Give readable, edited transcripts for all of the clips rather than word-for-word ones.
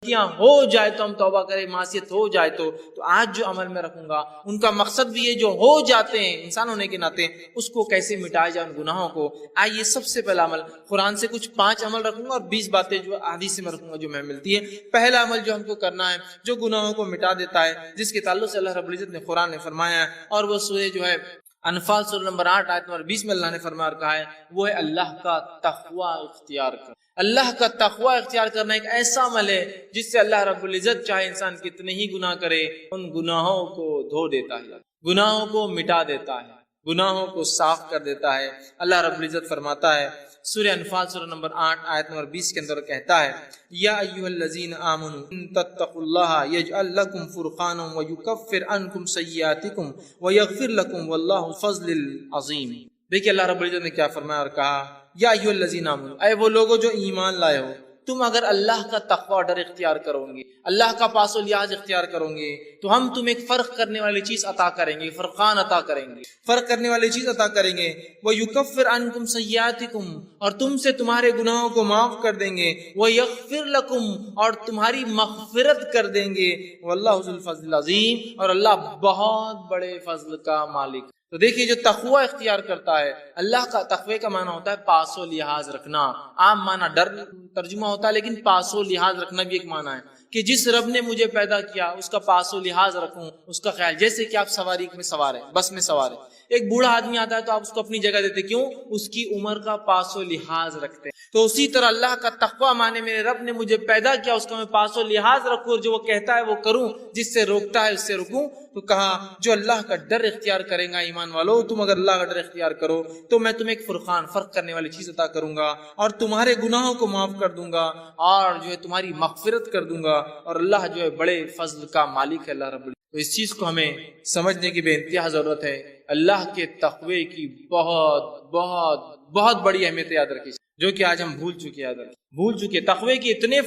ہو جائے تو ہم توبہ کریں، معصیت ہو جائے تو آج جو عمل میں رکھوں گا ان کا مقصد بھی یہ جو ہو جاتے ہیں انسان ہونے کے ناطے اس کو کیسے مٹایا جائے ان گناہوں کو۔ آئیے سب سے پہلا عمل قرآن سے کچھ 5 عمل رکھوں گا اور 20 باتیں جو حدیث سے میں رکھوں گا جو میں ملتی ہے۔ پہلا عمل جو ہم کو کرنا ہے جو گناہوں کو مٹا دیتا ہے، جس کے تعلق سے اللہ رب العزت نے قرآن نے فرمایا ہے، اور وہ سورہ جو ہے انفال سورہ نمبر 8 آیت نمبر 20 میں اللہ نے فرمایا اور کہا ہے، وہ ہے اللہ کا تقوی اختیار کر۔ اللہ کا تقوی اختیار کرنا ایک ایسا عمل ہے جس سے اللہ رب العزت چاہے انسان کتنے ہی گناہ کرے ان گناہوں کو دھو دیتا ہے، گناہوں کو مٹا دیتا ہے، گناہوں کو صاف کر دیتا ہے۔ اللہ رب العزت فرماتا ہے سورہ انفال سورہ نمبر 8 آیت نمبر 20 کے اندر کہتا ہے، یا ایھا الذین آمنوا ان تتقوا اللہ یجعل لکم فرقانا ویکفر عنکم سیئاتکم ویغفر لکم واللہ ذو الفضل العظیم۔ دیکھیے اللہ رب العزت نے کیا فرمایا اور کہا، یا ایھا الذین آمنوا، اے وہ لوگوں جو ایمان لائے ہو، تم اگر اللہ کا تقوی اور ڈر اختیار کرو گے، اللہ کا پاس و لحاظ اختیار کرو گے تو ہم تمہیں ایک فرق کرنے والی چیز عطا کریں گے، فرقان عطا کریں گے، فرق کرنے والی چیز عطا کریں گے۔ وَيُكَفِّرْ عَنْكُمْ سَيِّئَاتِكُمْ، اور تم سے تمہارے گناہوں کو معاف کر دیں گے۔ وَيَغْفِرْ لَكُمْ، اور تمہاری مغفرت کر دیں گے۔ وَاللَّهُ ذُو الْفَضْلِ الْعَظِيمِ، اور اللہ بہت بڑے فضل کا مالک۔ تو دیکھیے جو تقوی اختیار کرتا ہے، اللہ کا تقوی کا معنی ہوتا ہے پاس و لحاظ رکھنا، عام معنی ڈر ترجمہ ہوتا ہے، لیکن پاس و لحاظ رکھنا بھی ایک معنی ہے کہ جس رب نے مجھے پیدا کیا اس کا پاس و لحاظ رکھوں، اس کا خیال۔ جیسے کہ آپ سواری میں سوار ہیں، بس میں سوار ہیں، ایک بوڑھا آدمی آتا ہے تو آپ اس کو اپنی جگہ دیتے، کیوں؟ اس کی عمر کا پاس و لحاظ رکھتے ہیں۔ تو اسی طرح اللہ کا تقوی مانے میرے رب نے مجھے پیدا کیا، اس کا میں پاس و لحاظ رکھوں، اور جو وہ کہتا ہے وہ کروں، جس سے روکتا ہے اس سے رکوں۔ تو کہا جو اللہ کا ڈر اختیار کرے گا، ایمان والو تم اگر اللہ کا ڈر اختیار کرو تو میں تمہیں ایک فرقان، فرق کرنے والی چیز عطا کروں گا، اور تمہارے گناہوں کو معاف کر دوں گا، اور جو ہے تمہاری مغفرت کر دوں گا، اور اللہ جو ہے بڑے فضل کا مالک ہے اللہ رب العزت۔ تو اس چیز کو ہمیں سمجھنے کی بے انتہا ضرورت ہے۔ اللہ کے تقوی کی بہت بہت بہت بڑی اہمیت یاد رکھیے، جو کہ آج ہم بھول چکے۔ تقوی کے اتنے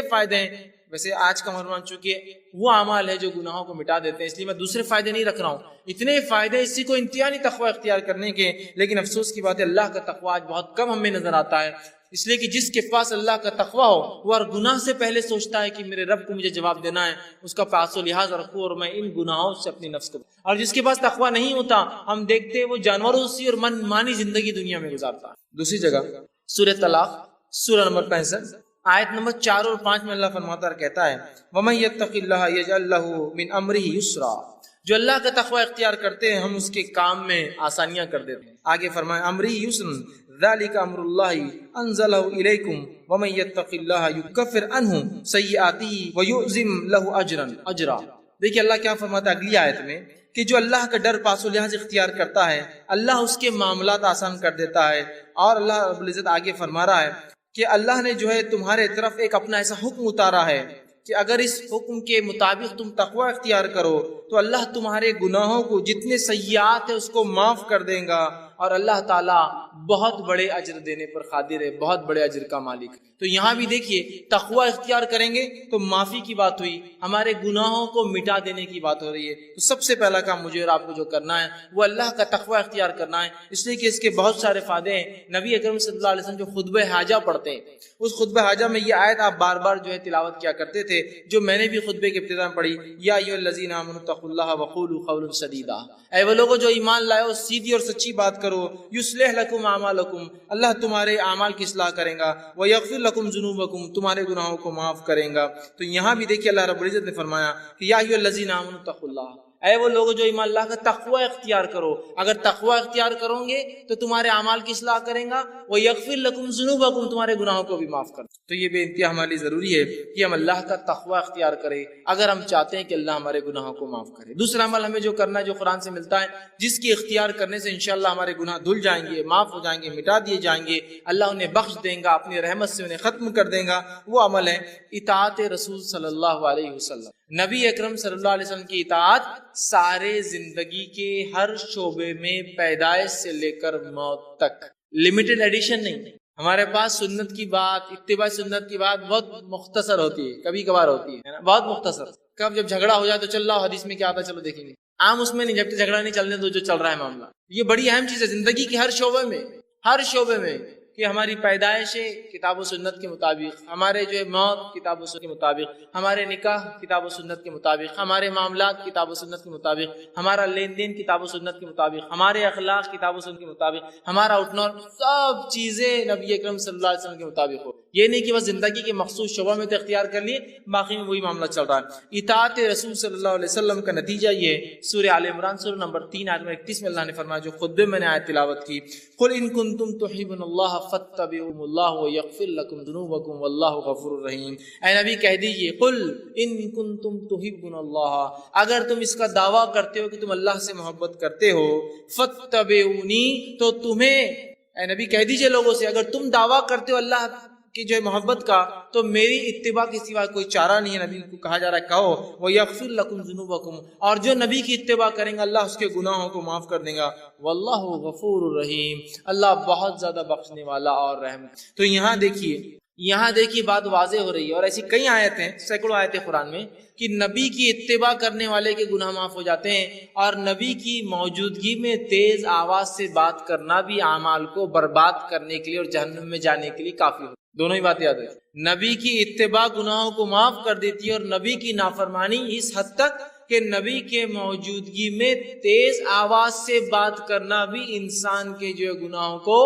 فائدے ہیں۔ ویسے آج کا عنوان چونکہ وہ اعمال ہے جو گناہوں کو مٹا دیتے ہیں، اس لیے میں دوسرے فائدے نہیں رکھ رہا ہوں۔ اتنے فائدے اسی کو انتہائی تقوی اختیار کرنے کے، لیکن افسوس کی بات ہے اللہ کا تقوی آج بہت کم ہمیں نظر آتا ہے۔ اس لیے کہ جس کے پاس اللہ کا تقوی ہو وہ ہر گناہ سے پہلے سوچتا ہے کہ میرے رب کو مجھے جواب دینا ہے، اس کا پاس و لحاظ رکھوں اور میں ان گناہوں سے اپنی نفس کو۔ اور جس کے پاس تقوی نہیں ہوتا، ہم دیکھتے ہیں وہ جانوروں سی اور من مانی زندگی دنیا میں گزارتا ہے۔ دوسری جگہ سورہ طلاق سورہ نمبر 65 آیت نمبر 4 اور 5 میں اللہ فرماتا ہے کہتا ہے، وَمَن يَتَّقِ اللَّهَ يَجْعَل لَّهُ مِنْ أَمْرِهِ يُسْرًا، جو اللہ کا تقوی اختیار کرتے ہیں ہم اس کے کام میں آسانیاں کر دیتے ہیں۔ آگے فرمائے امری یسرا ذالک امر اللہ انزلہ الیکم ومن یتق اللہ یکفر عنہ سیئاتہ ویعظم لہ اجرا۔ دیکھیے اللہ کیا فرماتا ہے اگلی آیت میں کہ جو اللہ کا ڈر پاس و لحاظ اختیار کرتا ہے اللہ اس کے معاملات آسان کر دیتا ہے۔ اور اللہ رب العزت آگے فرما رہا ہے کہ اللہ نے جو ہے تمہارے طرف ایک اپنا ایسا حکم اتارا ہے کہ اگر اس حکم کے مطابق تم تقوی اختیار کرو تو اللہ تمہارے گناہوں کو جتنے سیئات ہیں اس کو معاف کر دے گا، اور اللہ تعالیٰ بہت بڑے اجر دینے پر قادر ہے، بہت بڑے اجر کا مالک۔ تو یہاں بھی دیکھیے تقوی اختیار کریں گے تو معافی کی بات ہوئی، ہمارے گناہوں کو مٹا دینے کی بات ہو رہی ہے۔ تو سب سے پہلا کام مجھے اور آپ کو جو کرنا ہے وہ اللہ کا تقوی اختیار کرنا ہے، اس لیے کہ اس کے بہت سارے فائدے ہیں۔ نبی اکرم صلی اللہ علیہ وسلم جو خطبہ حاجہ پڑھتے ہیں اس خطبہ حاجہ میں یہ آیت آپ بار بار جو ہے تلاوت کیا کرتے تھے، جو میں نے بھی خطبے کے ابتدا میں پڑھی، یا ایھا الذین آمنوا اتقوا اللہ وقولوا قولا سدیدا، اے وہ لوگوں جو ایمان لائے ہو سیدھی اور سچی بات کرو، یصلح لکم اعمالکم، اللہ تمہارے اعمال کی اصلاح کرے گا، ویغفر لکم ذنوبکم، تمہارے گناہوں کو معاف کرے گا۔ تو یہاں بھی دیکھیے اللہ رب العزت نے فرمایا کہ یا ایھا الذین آمنوا اتقوا اللہ، اے وہ لوگ جو ایمان اللہ کا تقوی اختیار کرو، اگر تقوی اختیار کرو گے تو تمہارے اعمال کی اصلاح کریں گا، وَيَغْفِرْ لَكُمْ ذُنُوبَكُمْ، تمہارے گناہوں کو بھی معاف کر۔ تو یہ بے انتہا ہمارے لیے ضروری ہے کہ ہم اللہ کا تقوی اختیار کریں اگر ہم چاہتے ہیں کہ اللہ ہمارے گناہوں کو معاف کرے۔ دوسرا عمل ہمیں جو کرنا ہے جو قرآن سے ملتا ہے، جس کی اختیار کرنے سے انشاءاللہ ہمارے گناہ دھل جائیں گے، معاف ہو جائیں گے، مٹا دیے جائیں گے، اللہ انہیں بخش دیں گا، اپنی رحمت سے انہیں ختم کر دیں گا، وہ عمل ہے اطاعت رسول صلی اللہ علیہ وسلم۔ نبی اکرم صلی اللہ علیہ وسلم کی اطاعت سارے زندگی کے ہر شعبے میں، پیدائش سے لے کر موت تک، لمیٹڈ ایڈیشن نہیں۔ ہمارے پاس سنت کی بات، اتباع سنت کی بات بہت مختصر ہوتی ہے، کبھی کبھار ہوتی ہے نا، بہت مختصر۔ کب جب جھگڑا ہو جائے تو چل رہا ہو حدیث میں کیا آتا ہے چلو دیکھیں گے، عام اس میں نہیں، جب جھگڑا نہیں چلنے دو جو چل رہا ہے معاملہ۔ یہ بڑی اہم چیز ہے زندگی کے ہر شعبے میں، ہر شعبے میں کہ ہماری پیدائشیں کتاب و سنت کے مطابق، ہمارے جو ہے موت کتاب و سنت کے مطابق، ہمارے نکاح کتاب و سنت کے مطابق، ہمارے معاملات کتاب و سنت کے مطابق، ہمارا لین دین کتاب و سنت کے مطابق، ہمارے اخلاق کتاب و سنت کے مطابق، ہمارا اٹھنا، سب چیزیں نبی اکرم صلی اللہ علیہ وسلم کے مطابق ہو. یہ نہیں کہ بس زندگی کے مخصوص شعبہ میں تو اختیار کر لیے، باقی میں وہی معاملہ چل رہا ہے. اطاعت رسول صلی اللہ علیہ وسلم کا نتیجہ یہ سورہ آل عمران سورہ نمبر 3 آیت نمبر 31 میں اللہ نے فرمایا، جو خطبے میں نے آیت تلاوت کی، قل ان کنتم تحبون اللہ فاتبعوهم اللہ ویغفر لکم ذنوبکم واللہ غفور رحیم. اے نبی کہہ دیجئے، قل ان کنتم تحبون اللہ، اگر تم اس کا دعویٰ کرتے ہو کہ تم اللہ سے محبت کرتے ہو، فاتبعونی، تو تمہیں، اے نبی کہہ دیجئے لوگوں سے، اگر تم دعویٰ کرتے ہو اللہ کی جو ہے محبت کا، تو میری اتباع کے سوا کوئی چارہ نہیں ہے. نبی کو کہا جا رہا ہے کہو وَيَغْفِرْ لَكُمْ ذُنُوبَكُمْ، اور جو نبی کی اتباع کریں گا اللہ اس کے گناہوں کو معاف کر دے گا. وَاللَّهُ غَفُورٌ رَحِيمٌ، اللہ بہت زیادہ بخشنے والا اور رحم. تو یہاں دیکھیے بات واضح ہو رہی ہے، اور ایسی کئی آیتیں، سینکڑوں آیتیں قرآن میں، کہ نبی کی اتباع کرنے والے کے گناہ معاف ہو جاتے ہیں، اور نبی کی موجودگی میں تیز آواز سے بات کرنا بھی اعمال کو برباد کرنے کے لیے اور جہنم میں جانے کے لیے کافی ہوتا ہے. دونوں ہی بات یاد ہے. نبی کی اتباع گناہوں کو معاف کر دیتی ہے، اور نبی کی نافرمانی اس حد تک کہ نبی کے موجودگی میں تیز آواز سے بات کرنا بھی انسان کے جو ہے گناہوں کو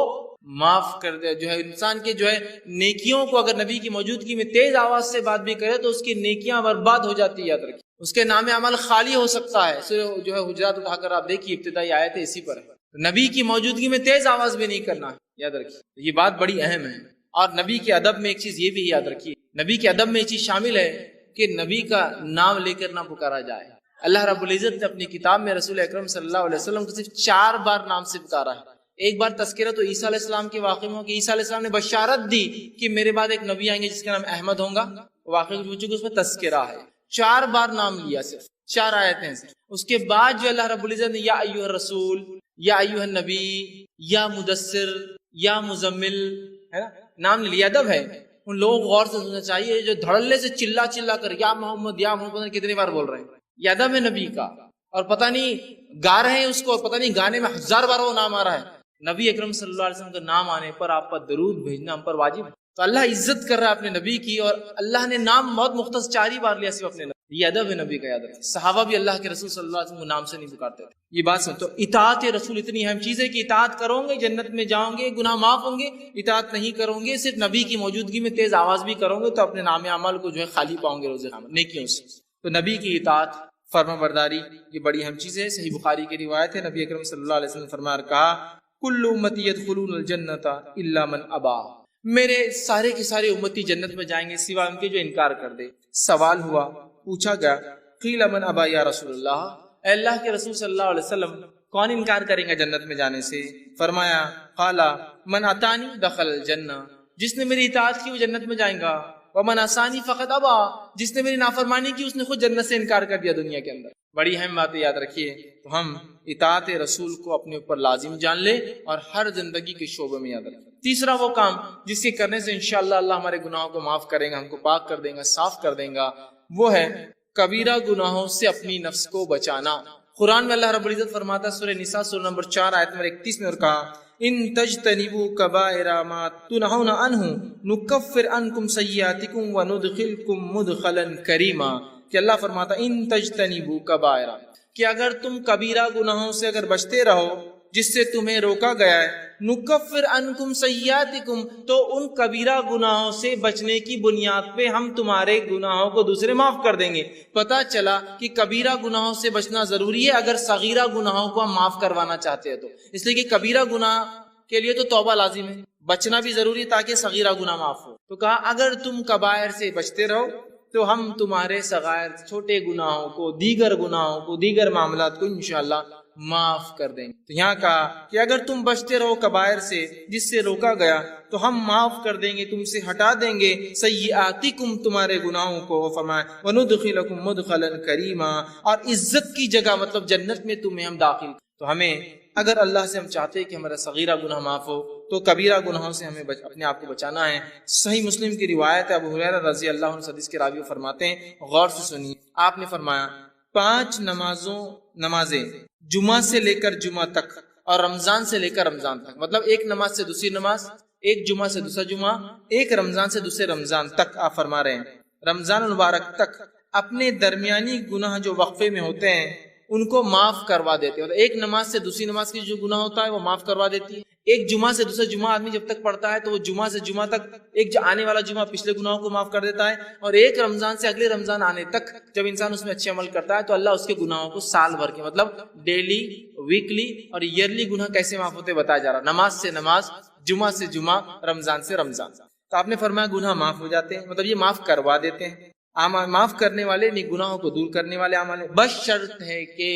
معاف کر دے. جو ہے انسان کے جو ہے نیکیوں کو اگر نبی کی موجودگی میں تیز آواز سے بات بھی کرے تو اس کی نیکیاں برباد ہو جاتی ہے. یاد رکھیے، اس کے نام عمل خالی ہو سکتا ہے. جو ہے حجرات اٹھا کر آپ دیکھیے، ابتدائی آیت اسی پر ہے. نبی کی موجودگی میں تیز آواز بھی نہیں کرنا ہے. یاد رکھیے، یہ بات بڑی اہم ہے. اور نبی کے ادب میں ایک چیز یہ بھی یاد رکھیے، نبی کے ادب میں ایک چیز شامل ہے کہ نبی کا نام لے کر نہ پکارا جائے. اللہ رب العزت نے اپنی کتاب میں رسول اکرم صلی اللہ علیہ وسلم کو صرف 4 بار نام سے پکارا ہے. ایک بار تذکرہ تو عیسیٰ علیہ السلام کے واقعے میں ہو کہ عیسیٰ علیہ السلام نے بشارت دی کہ میرے بعد ایک نبی آئیں گے جس کا نام احمد ہوگا. واقعے کو اس میں تذکرہ ہے. 4 بار نام لیا، صرف 4 آیتیں سے. اس کے بعد جو اللہ رب العزت نے یا ایھا الرسول، یا ایھا النبی، یا مدثر، یا مزمل، ہے نا، نام لیا. ادب ہے. ان لوگوں کو غور سے سننا چاہیے جو دھڑلے سے چلا کر یا محمد یا محمد کتنی بار بول رہے ہیں. یہ ادب ہے نبی کا. اور پتہ نہیں گا رہے ہیں اس کو، اور پتہ نہیں گانے میں 1000 بار وہ نام آ رہا ہے. نبی اکرم صلی اللہ علیہ وسلم کا نام آنے پر آپ پر درود بھیجنا ہم پر واجب ہے. تو اللہ عزت کر رہا ہے اپنے نبی کی، اور اللہ نے نام بہت مختص 4 ہی بار لیا صرف اپنے نبی. یہ ادب ہے نبی کا. یاد رکھیں، صحابہ بھی اللہ کے رسول صلی اللہ علیہ وسلم کو نام سے نہیں پکارتے تھے. یہ بات سن. تو اطاعت رسول اتنی اہم چیز ہے کہ اطاعت کرو گے جنت میں جاؤ گے، گناہ معاف ہوں گے. اطاعت نہیں کرو گے، صرف نبی کی موجودگی میں تیز آواز بھی کرو گے، تو اپنے نام عمل کو جو ہے خالی پاؤں گے روز قیامت نیکیوں سے. تو نبی کی اطاعت، فرما برداری، یہ بڑی اہم چیز ہے. صحیح بخاری کی روایت ہے، نبی اکرم صلی اللہ علیہ وسلم فرمایا، کہا کل امتی یدخلون الجنت الا من ابا، میرے سارے کے سارے امتی جنت میں جائیں گے سوائے ان کے جو انکار کر دے. سوال ہوا، پوچھا گیا، قیل من ابا یا رسول اللہ، اے اللہ کے رسول صلی اللہ علیہ وسلم کون انکار کریں گا جنت میں جانے سے؟ فرمایا، قال من اتانی دخل الجنہ، جس نے میری اطاعت کی وہ جنت میں جائیں گا. ومن عصانی فقط ابا، جس نے میری نافرمانی کی اس نے خود جنت سے انکار کر دیا دنیا کے اندر. بڑی اہم بات یاد رکھیے. تو ہم اطاعت رسول کو اپنے اوپر لازم جان لے اور ہر زندگی کے شعبے میں یاد رکھیں. تیسرا وہ کام جس کے کرنے سے انشاءاللہ اللہ ہمارے گناہوں کو معاف کرے گا، ہم کو پاک کر دے گا، صاف کر دے گا، وہ ہے کبیرہ گناہوں سے اپنی نفس کو بچانا. قرآن میں اللہ رب العزت فرماتا ہے سورہ نساء سورہ نمبر 4 آیت نمبر 31 میں، اور کہا ان تجتنبوا کبائر ما تنہون عنہ نکفر عنکم سیئاتکم وندخلکم مدخلا کریما. کہ اللہ فرماتا ان تجتنبوا کبائر، کہ اگر تم کبیرہ گناہوں سے اگر بچتے رہو جس سے تمہیں روکا گیا ہے، نکفر عنکم سیئاتکم، تو ان کبیرہ گناہوں سے بچنے کی بنیاد پہ ہم تمہارے گناہوں کو دوسرے معاف کر دیں گے. پتہ چلا کہ کبیرہ گناہوں سے بچنا ضروری ہے اگر صغیرہ گناہوں کو ہم معاف کروانا چاہتے ہیں تو. اس لیے کہ کبیرہ گناہ کے لیے تو توبہ لازم ہے، بچنا بھی ضروری ہے تاکہ صغیرہ گناہ معاف ہو. تو کہا اگر تم کبائر سے بچتے رہو تو ہم تمہارے صغائر چھوٹے گناہوں کو، دیگر گناہوں کو، دیگر معاملات کو انشاءاللہ معاف کر دیں گے. تو یہاں کہا کہ اگر تم بچتے رہو کبائر سے جس سے روکا گیا تو ہم معاف کر دیں گے، تم سے ہٹا دیں گے سیئاتکم، تمہارے گناہوں کو. فرمایا وندخلکم مدخلا کریما، اور عزت کی جگہ مطلب جنت میں تمہیں ہم داخل. تو ہمیں اگر اللہ سے ہم چاہتے ہیں کہ ہمارا صغیرہ گناہ معاف ہو تو کبیرہ گناہوں سے ہمیں اپنے آپ کو بچانا ہے. صحیح مسلم کی روایت ہے، ابو ہریرہ رضی اللہ عنہ حدیث کے راوی فرماتے ہیں، غور سے سنیے. آپ نے فرمایا 5 نمازیں جمعہ سے لے کر جمعہ تک اور رمضان سے لے کر رمضان تک، مطلب ایک نماز سے دوسری نماز ایک جمعہ سے دوسرا جمعہ، ایک رمضان سے دوسرے رمضان تک آپ فرما رہے ہیں رمضان المبارک تک اپنے درمیانی گناہ جو وقفے میں ہوتے ہیں ان کو معاف کروا دیتے ہیں. ایک نماز سے دوسری نماز کی جو گناہ ہوتا ہے وہ معاف کروا دیتی ہے. ایک جمعہ سے دوسرا جمعہ آدمی جب تک پڑھتا ہے تو وہ جمعہ سے جمعہ تک ایک آنے والا جمعہ پچھلے گناہوں کو معاف کر دیتا ہے، اور ایک رمضان سے اگلے رمضان آنے تک جب انسان اس میں اچھے عمل کرتا ہے تو اللہ اس کے گناہوں کو سال بھر کے مطلب ڈیلی، ویکلی اور ایئرلی گناہ کیسے معاف ہوتے بتایا جا رہا. نماز سے نماز، جمعہ سے جمعہ، رمضان سے رمضان. تو آپ نے فرمایا گناہ معاف ہو جاتے ہیں، مطلب یہ معاف کروا دیتے ہیں. معاف کرنے والے نہیں، گناہوں کو دور کرنے والے اعمال ہیں. بس شرط ہے کہ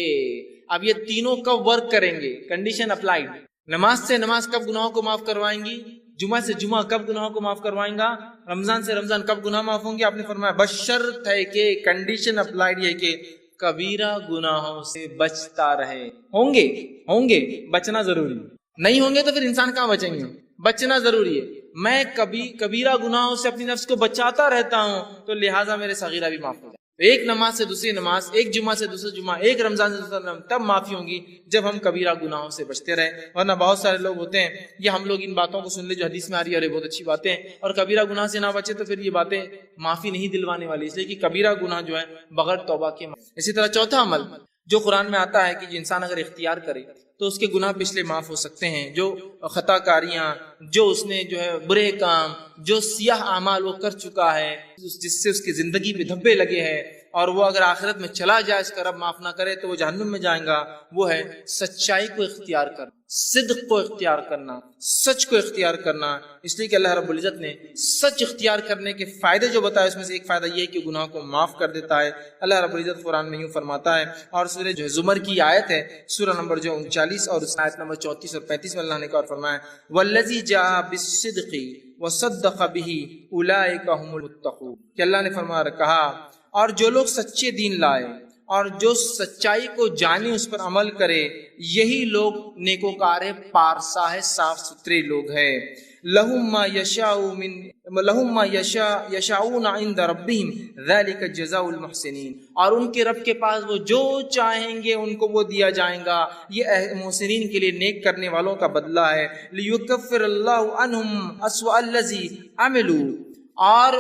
اب یہ تینوں کب ورک کریں گے، کنڈیشن اپلائیڈ. نماز سے نماز کب گناہوں کو معاف کروائیں گی، جمعہ سے جمعہ کب گناہوں کو معاف کروائیں گا، رمضان سے رمضان کب گناہ معاف ہوں گے. آپ نے فرمایا بس شرط ہے کہ کنڈیشن اپلائیڈ ہے کہ کبیرہ گناہوں سے بچتا رہے. ہوں گے بچنا ضروری، نہیں ہوں گے تو پھر انسان کہاں بچیں گے. بچنا ضروری ہے. میں کبیرہ گناہوں سے اپنی نفس کو بچاتا رہتا ہوں تو لہٰذا میرے صغیرہ بھی معاف ہو جائے. ایک نماز سے دوسری نماز، ایک جمعہ سے دوسرا جمعہ، ایک رمضان سے دوسرا رمضان تب معافی ہوں گی جب ہم کبیرہ گناہوں سے بچتے رہیں. ورنہ بہت سارے لوگ ہوتے ہیں، یہ ہم لوگ ان باتوں کو سن لے جو حدیث میں آ رہی ہے، بہت اچھی باتیں، اور کبیرہ گناہ سے نہ بچے تو پھر یہ باتیں معافی نہیں دلوانے والی، اس لیے کہ کبیرہ گناہ جو ہے بغیر توبہ کے. اسی طرح چوتھا عمل جو قرآن میں آتا ہے کہ جو انسان اگر اختیار کرے تو اس کے گناہ پچھلے معاف ہو سکتے ہیں. جو خطا کاریاں، جو اس نے جو ہے برے کام، جو سیاہ اعمال وہ کر چکا ہے جس سے اس کی زندگی پہ دھبے لگے ہیں، اور وہ اگر آخرت میں چلا جائے، اس کا رب معاف نہ کرے تو وہ جہنم میں جائیں گا، وہ ہے سچائی کو اختیار کرنا، صدق کو اختیار کرنا، سچ کو اختیار کرنا. اس لیے کہ اللہ رب العزت نے سچ اختیار کرنے کے فائدے جو بتائے اس میں سے ایک فائدہ یہ ہے کہ گناہ کو معاف کر دیتا ہے. اللہ رب العزت قرآن میں یوں فرماتا ہے، اور سورہ جو زمر کی آیت ہے، سورہ نمبر جو 39 اور آیت نمبر 34 اور 35 میں اللہ نے اور فرمایا والذی جاء بالصدق وصدق به اولئک هم المتقون، کہ اللہ نے فرمایا کہا اور جو لوگ سچے دین لائے اور جو سچائی کو جانے اس پر عمل کرے یہی لوگ نیکوکار ہے، پارسا ہے، صاف ستھرے لوگ ہیں. لہم ما یشاؤون عند ربہم ذلک جزاء المحسنین، اور ان کے رب کے پاس وہ جو چاہیں گے ان کو وہ دیا جائیں گا، یہ محسنین کے لیے، نیک کرنے والوں کا بدلہ ہے. لیکفر اللہ عنہم اسوأ الذی عملوا، اور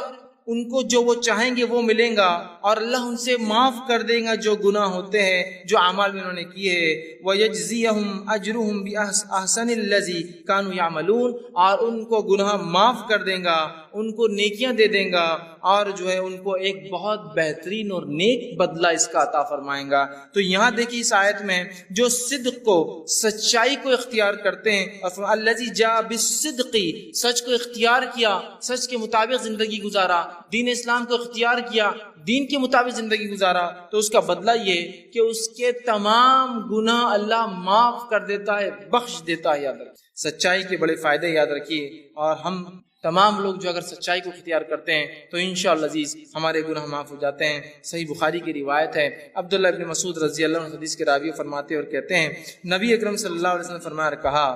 ان کو جو وہ چاہیں گے وہ ملیں گا، اور اللہ ان سے معاف کر دے گا جو گناہ ہوتے ہیں، جو اعمال میں انہوں نے کیے ہیں. وَيَجْزِيَهُمْ أَجْرُهُمْ بِأَحْسَنِ الَّذِي كَانُوا يَعْمَلُونَ، اور ان کو گناہ معاف کر دیں گا، ان کو نیکیاں دے دیں گا، اور جو ہے ان کو ایک بہت بہترین اور نیک بدلہ اس کا عطا فرمائیں گا. تو یہاں دیکھیے اس آیت میں جو صدق کو، سچائی کو اختیار کرتے ہیں، اور الذی جاء بالصدق، سچ کو اختیار کیا، سچ کے مطابق زندگی گزارا، دین اسلام کو اختیار کیا، دین کے مطابق زندگی گزارا، تو اس کا بدلہ یہ کہ اس کے تمام گناہ اللہ معاف کر دیتا ہے، بخش دیتا ہے. یاد رکھیے سچائی کے بڑے فائدے یاد رکھیے، اور ہم تمام لوگ جو اگر سچائی کو اختیار کرتے ہیں تو انشاءاللہ عزیز ہمارے گناہ معاف ہو جاتے ہیں. صحیح بخاری کی روایت ہے، عبداللہ ابن مسعود رضی اللہ عنہ حدیث کے راوی فرماتے اور کہتے ہیں نبی اکرم صلی اللہ علیہ وسلم فرمایا کہا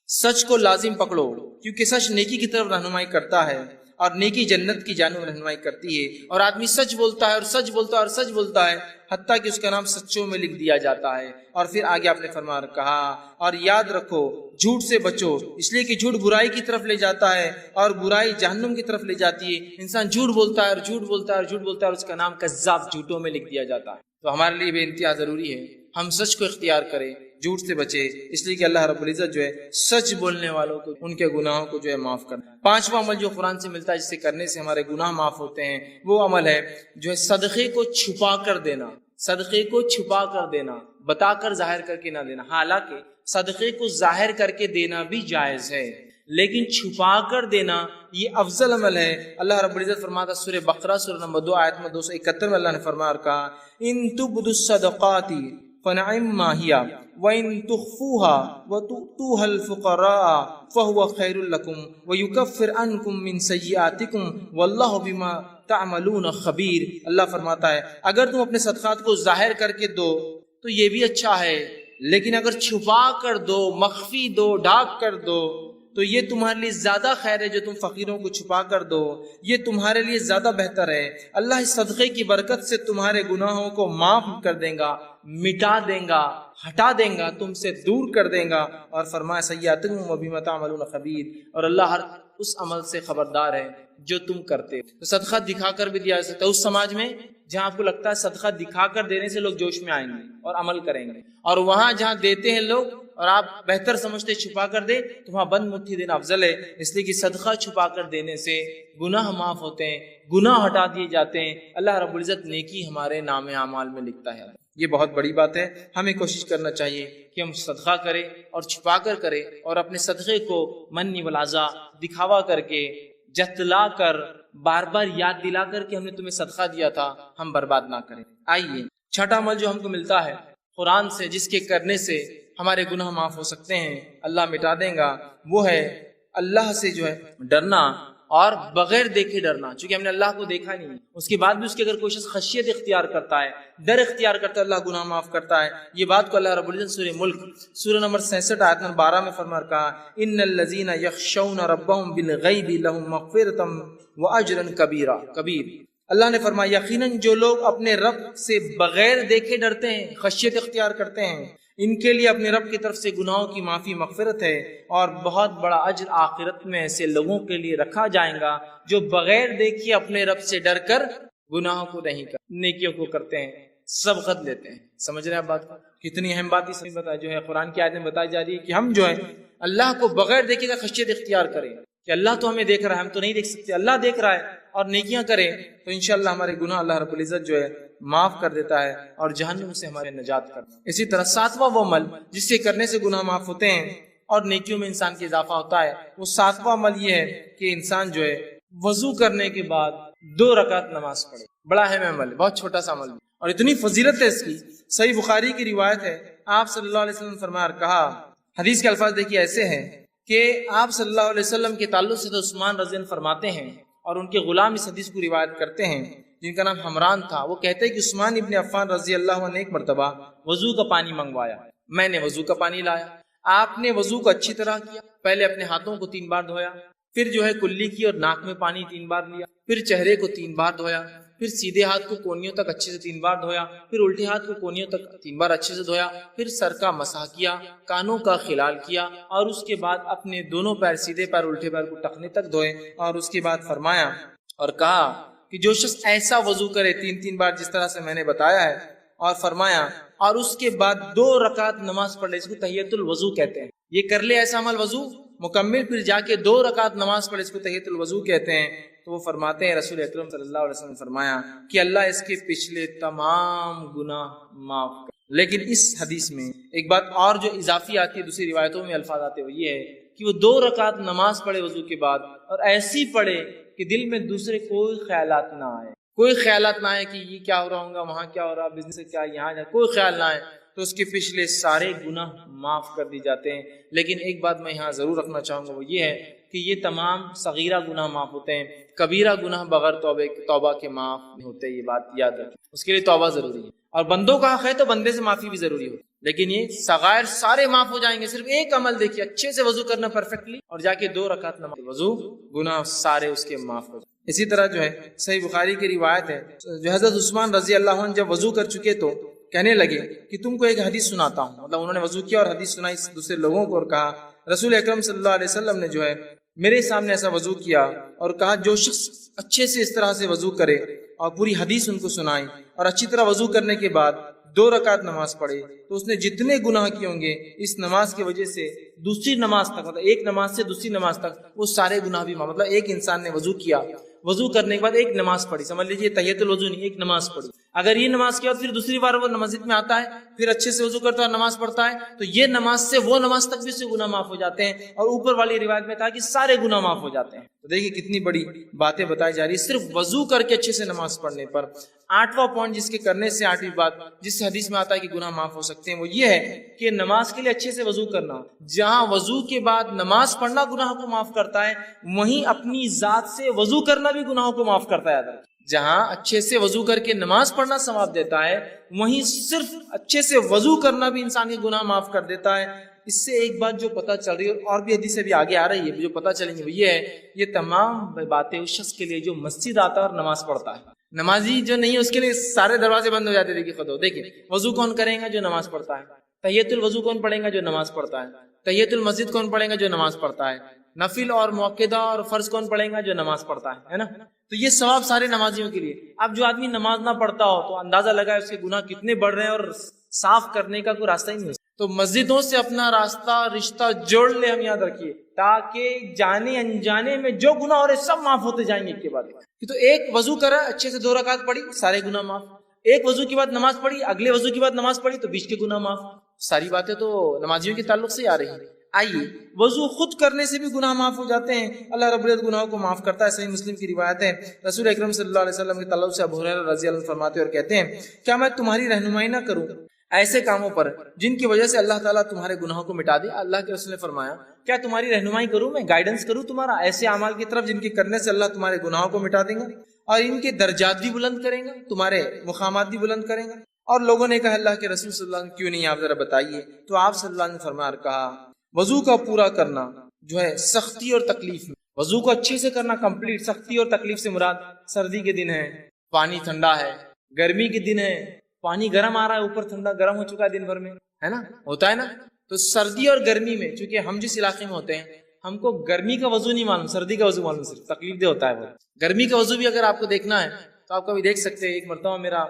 سچ کو لازم پکڑو، کیونکہ سچ نیکی کی طرف رہنمائی کرتا ہے، اور نیکی جنت کی جانب رہنمائی کرتی ہے. اور آدمی سچ بولتا ہے اور سچ بولتا ہے اور سچ بولتا ہے حتیٰ کہ اس کا نام سچوں میں لکھ دیا جاتا ہے. اور پھر آگے آپ نے فرمایا کہا اور یاد رکھو جھوٹ سے بچو، اس لیے کہ جھوٹ برائی کی طرف لے جاتا ہے اور برائی جہنم کی طرف لے جاتی ہے. انسان جھوٹ بولتا ہے اور جھوٹ بولتا ہے اور جھوٹ بولتا ہے اور اس کا نام کذاب جھوٹوں میں لکھ دیا جاتا ہے. تو ہمارے لیے بے انتہا ضروری ہے ہم سچ کو اختیار کریں، جھوٹ سے بچے، اس لیے کہ اللہ رب العزت جو ہے سچ بولنے والوں کو ان کے گناہوں کو جو ہے معاف کرنا. پانچواں عمل جو قرآن سے ملتا ہے جس سے کرنے سے ہمارے گناہ معاف ہوتے ہیں، وہ عمل ہے جو ہے صدقے کو چھپا کر دینا. صدقے کو چھپا کر دینا، بتا کر ظاہر کر کے نہ دینا. حالانکہ صدقے کو ظاہر کر کے دینا بھی جائز ہے، لیکن چھپا کر دینا یہ افضل عمل ہے. اللہ رب العزت فرماتا سورہ بقرہ سورہ نمبر 2 آیت میں 271 میں اللہ نے فرمایا کہا ان تبدوا الصدقات فنعما هي وان تخفوها وتؤتوها الفقراء فهو خير لكم ويكفر عنكم من سيئاتكم والله بما تعملون خبیر. اللہ فرماتا ہے اگر تم اپنے صدقات کو ظاہر کر کے دو تو یہ بھی اچھا ہے، لیکن اگر چھپا کر دو، مخفی دو، ڈھانپ کر دو تو یہ تمہارے لیے زیادہ خیر ہے جو تم فقیروں کو چھپا کر دو، یہ تمہارے لیے زیادہ بہتر ہے۔ اللہ اس صدقے کی برکت سے تمہارے گناہوں کو معاف کر دے گا، مٹا دے گا، ہٹا دے گا، تم سے دور کر دے گا، اور فرمایا سیئاتکم وبما تعملون خبیر، اور اللہ ہر اس عمل سے خبردار ہے جو تم کرتے ہو۔ تو صدقہ دکھا کر بھی دیا جا سکتا ہے اس سماج میں جہاں آپ کو لگتا ہے صدقہ دکھا کر دینے سے لوگ جوش میں آئیں گے اور عمل کریں گے، اور وہاں جہاں دیتے ہیں لوگ اور آپ بہتر سمجھتے چھپا کر دے تو وہاں بند مٹھی دینا افضل ہے، اس لیے کہ صدقہ چھپا کر دینے سے گناہ معاف ہوتے ہیں، گناہ ہٹا دیے جاتے ہیں، اللہ رب العزت نیکی ہمارے نام اعمال میں لکھتا ہے۔ یہ بہت بڑی بات ہے، ہمیں کوشش کرنا چاہیے کہ ہم صدقہ کریں اور چھپا کر کریں، اور اپنے صدقے کو منی والعزا دکھاوا کر کے جتلا کر بار بار یاد دلا کر کہ ہم نے تمہیں صدقہ دیا تھا ہم برباد نہ کریں۔ آئیے چھٹا عمل جو ہم کو ملتا ہے قرآن سے، جس کے کرنے سے ہمارے گناہ معاف ہو سکتے ہیں، اللہ مٹا دے گا، وہ ہے اللہ سے جو ہے ڈرنا، اور بغیر دیکھے ڈرنا۔ چونکہ ہم نے اللہ کو دیکھا نہیں، اس کے بعد بھی اس کی اگر کوئی شخص خشیت اختیار کرتا ہے، ڈر اختیار کرتا ہے، اللہ گناہ معاف کرتا ہے۔ یہ بات کو اللہ رب العزت سورہ ملک سورہ نمبر 66 آیت نمبر 12 میں فرما کہا، ان الذین یخشون ربهم بالغیب لهم مغفرۃ واجرا کبیر۔ اللہ نے فرمایا یقیناً جو لوگ اپنے رب سے بغیر دیکھے ڈرتے ہیں، خشیت اختیار کرتے ہیں، ان کے لیے اپنے رب کی طرف سے گناہوں کی معافی مغفرت ہے، اور بہت بڑا اجر آخرت میں ایسے لوگوں کے لیے رکھا جائے گا جو بغیر دیکھے اپنے رب سے ڈر کر گناہوں کو نہیں کرتے، نیکیوں کو کرتے ہیں، سبقت لیتے ہیں۔ سمجھ رہے ہیں آپ بات کو؟ کتنی اہم بات اس میں بتائی جو ہے قرآن کی آیت میں بتائی جا رہی ہے کہ ہم جو ہے اللہ کو بغیر دیکھے کا خشیت اختیار کریں، کہ اللہ تو ہمیں دیکھ رہا ہے، ہم تو نہیں دیکھ سکتے، اللہ دیکھ رہا ہے، اور نیکیاں کریں تو انشاءاللہ ہمارے گناہ اللہ رب العزت جو ہے معاف کر دیتا ہے اور جہنم سے ہمارے نجات کرتا ہے۔ اسی طرح ساتواں وہ عمل جس سے کرنے سے گناہ معاف ہوتے ہیں اور نیکیوں میں انسان کا اضافہ ہوتا ہے، وہ ساتواں عمل یہ ہے کہ انسان جو ہے وضو کرنے کے بعد 2 رکعت نماز پڑھے۔ بڑا اہم عمل، بہت چھوٹا سا عمل، اور اتنی فضیلت ہے اس کی۔ صحیح بخاری کی روایت ہے، آپ صلی اللہ علیہ وسلم فرمایا اور کہا، حدیث کے الفاظ دیکھیے ایسے ہیں کہ آپ صلی اللہ علیہ وسلم کے تعلق سے عثمان رضی اللہ عنہ فرماتے ہیں، اور ان کے غلام اس حدیث کو روایت کرتے ہیں جن کا نام حمران تھا، وہ کہتے ہیں کہ عثمان ابن عفان رضی اللہ عنہ نے ایک مرتبہ وضو کا پانی منگوایا، میں نے وضو کا پانی لایا، آپ نے وضو کو اچھی طرح کیا، پہلے اپنے ہاتھوں کو 3 بار دھویا، پھر جو ہے کلی کی اور ناک میں پانی 3 بار لیا، پھر چہرے کو 3 بار دھویا، پھر سیدھے ہاتھ کو کونیوں تک اچھے سے 3 بار دھویا، پھر الٹے ہاتھ کو کونیوں تک 3 بار اچھے سے دھویا، پھر سر کا مسح کیا، کانوں کا خلال کیا، اور اس کے بعد اپنے دونوں پیر، سیدھے پیر الٹے پیر کو ٹخنے تک دھوئے، اور اس کے بعد فرمایا اور کہا کہ جو شخص ایسا وضو کرے 3 بار جس طرح سے میں نے بتایا ہے، اور فرمایا اور اس کے بعد 2 رکعت نماز پڑھ لے، اس کو تحیۃ الوضو کہتے ہیں، یہ کر لے ایسا عمل وضو مکمل، پھر جا کے 2 رکعت نماز پڑھے، اس کو تحیۃ الوضو کہتے ہیں۔ تو وہ فرماتے ہیں رسول اکرم صلی اللہ علیہ وسلم نے فرمایا کہ اللہ اس کے پچھلے تمام گناہ معاف کر۔ لیکن اس حدیث میں ایک بات اور جو اضافی آتی ہے، دوسری روایتوں میں الفاظ آتے ہوئے، یہ ہے کہ وہ 2 رکعت نماز پڑھے وضو کے بعد، اور ایسی پڑھے کہ دل میں دوسرے کوئی خیالات نہ آئے، کوئی خیالات نہ آئے کہ یہ کیا ہو رہا ہوگا، وہاں کیا ہو رہا، بزنس سے کیا، یہاں جا، کوئی خیال نہ آئے، تو اس کے پچھلے سارے گناہ معاف کر دی جاتے ہیں۔ لیکن ایک بات میں یہاں ضرور رکھنا چاہوں گا، وہ یہ ہے کہ یہ تمام صغیرہ گناہ معاف ہوتے ہیں، کبیرہ گناہ بغیر توبہ کے معاف نہیں ہوتے، یہ بات یاد رکھیں، اس کے لیے توبہ ضروری ہے، اور بندوں کا حق ہے تو بندے سے معافی بھی ضروری ہوتی ہے، لیکن یہ صغائر سارے معاف ہو جائیں گے، صرف ایک عمل دیکھیے، اچھے سے وضو کرنا پرفیکٹلی، اور جا کے 2 رکعت نماز وضو، گناہ سارے اس کے معاف ہو جائیں۔ اسی طرح جو ہے صحیح بخاری کی روایت ہے، جو حضرت عثمان رضی اللہ عنہ جب وضو کر چکے تو کہنے لگے کہ تم کو ایک حدیث سناتا ہوں، مطلب انہوں نے وضو کیا اور حدیث سنائی دوسرے لوگوں کو، اور کہا رسول اکرم صلی اللہ علیہ وسلم نے جو ہے میرے سامنے ایسا وضو کیا، اور کہا جو شخص اچھے سے اس طرح سے وضو کرے اور پوری حدیث ان کو سنائی، اور اچھی طرح وضو کرنے کے بعد 2 رکعت نماز پڑھے، تو اس نے جتنے گناہ کیے ہوں گے اس نماز کی وجہ سے دوسری نماز تک، مطلب ایک نماز سے دوسری نماز تک وہ سارے گناہ بھی معاف۔ مطلب ایک انسان نے وضو کیا، وضو کرنے کے بعد ایک نماز پڑھی، سمجھ لیجیے تحیۃ الوضو نہیں، ایک نماز پڑھی، اگر یہ نماز کے بعد پھر دوسری بار وہ مسجد میں آتا ہے، پھر اچھے سے وضو کرتا ہے اور نماز پڑھتا ہے، تو یہ نماز سے وہ نماز تک بھی اس سے گناہ معاف ہو جاتے ہیں، اور اوپر والی روایت میں تھا کہ سارے گناہ معاف ہو جاتے ہیں۔ تو دیکھیے کتنی بڑی باتیں بتائی جا رہی ہے صرف وضو کر کے اچھے سے نماز پڑھنے پر۔ 8واں پوائنٹ جس کے کرنے سے 8ویں بات جس حدیث میں آتا ہے کہ گناہ معاف ہو سکتے ہیں، وہ یہ ہے کہ نماز کے لیے اچھے سے وضو کرنا، جہاں وضو کے بعد نماز پڑھنا گناہ کو معاف کرتا ہے، وہیں اپنی ذات سے وضو کرنا بھی گناہوں کو معاف کرتا ہے۔ جہاں اچھے سے وضو کر کے نماز پڑھنا ثواب دیتا ہے، وہیں صرف اچھے سے وضو کرنا بھی انسان کے گناہ معاف کر دیتا ہے۔ اس سے ایک بات جو پتہ چل رہی ہے اور بھی حدیث بھی آگے آ رہی ہے جو پتہ چلیں گے وہ یہ ہے، یہ تمام باتیں اس شخص کے لیے جو مسجد آتا ہے اور نماز پڑھتا ہے۔ نمازی جو نہیں ہے اس کے لیے سارے دروازے بند ہو جاتے دیکھیے خود ہو۔ دیکھیں وضو کون کرے گا؟ جو نماز پڑھتا ہے۔ تحیۃ الوضو کون پڑھے گا؟ جو نماز پڑھتا ہے۔ تحیۃ المسجد کون پڑھے گا؟ جو نماز پڑھتا ہے۔ نفل اور مؤکدہ اور فرض کون پڑھے گا؟ جو نماز پڑھتا ہے نا۔ تو یہ ثواب سارے نمازیوں کے لیے۔ اب جو آدمی نماز نہ پڑھتا ہو تو اندازہ لگائے اس کے گناہ کتنے بڑھ رہے ہیں اور صاف کرنے کا کوئی راستہ ہی نہیں ہے۔ تو مسجدوں سے اپنا راستہ رشتہ جوڑ لے، ہم یاد رکھیے، تاکہ جانے انجانے میں جو گناہ ہو رہے سب معاف ہوتے جائیں گے ایک کے بعد ایک۔ تو ایک وضو کرا، اچھے سے 2 رکعت پڑھی، سارے گناہ معاف۔ ایک وضو کے بعد نماز پڑھی، اگلے وضو کے بعد نماز پڑھی تو بیچ کے گناہ معاف۔ ساری باتیں تو نمازیوں کے تعلق سے آ رہی ہیں۔ آئیے، وضو خود کرنے سے بھی گناہ معاف ہو جاتے ہیں، اللہ رب العزت گناہوں کو معاف کرتا ہے۔ صحیح مسلم کی روایت ہے، رسول اکرم صلی اللہ علیہ وسلم کے تعلق سے ابو ہریرہ رضی اللہ عنہ فرماتے اور کہتے ہیں، کیا میں تمہاری رہنمائی نہ کروں ایسے کاموں پر جن کی وجہ سے اللہ تعالیٰ تمہارے گناہوں کو مٹا دے؟ اللہ کے رسول نے فرمایا، کیا تمہاری رہنمائی کروں، میں گائیڈنس کروں تمہارا ایسے اعمال کی طرف جن کے کرنے سے اللہ تمہارے گناہوں کو مٹا دیں گا اور ان کے درجات بھی بلند کریں گا، تمہارے مقامات بھی بلند کریں گا؟ اور لوگوں نے کہا اللہ کے رسول صلی اللہ علیہ وسلم کیوں نہیں، آپ ذرا بتائیے۔ تو آپ صلی اللہ علیہ وسلم نے فرمایا اور کہا، وضو کا پورا کرنا جو ہے سختی اور تکلیف میں، وضو کو اچھے سے کرنا کمپلیٹ، سختی اور تکلیف سے مراد سردی کے دن ہے، پانی ٹھنڈا ہے، گرمی کے دن ہے، پانی گرم آ رہا ہے، اوپر ٹھنڈا گرم ہو چکا ہے دن بھر میں، ہے نا، ہوتا ہے نا۔ تو سردی اور گرمی میں، چونکہ ہم جس علاقے میں ہوتے ہیں ہم کو گرمی کا وضو نہیں معلوم، سردی کا وضو معلوم، صرف تکلیف دہ ہوتا ہے وہ۔ گرمی کا وضو بھی اگر آپ کو دیکھنا ہے تو آپ کبھی دیکھ سکتے ہیں۔ ایک مرتبہ میرا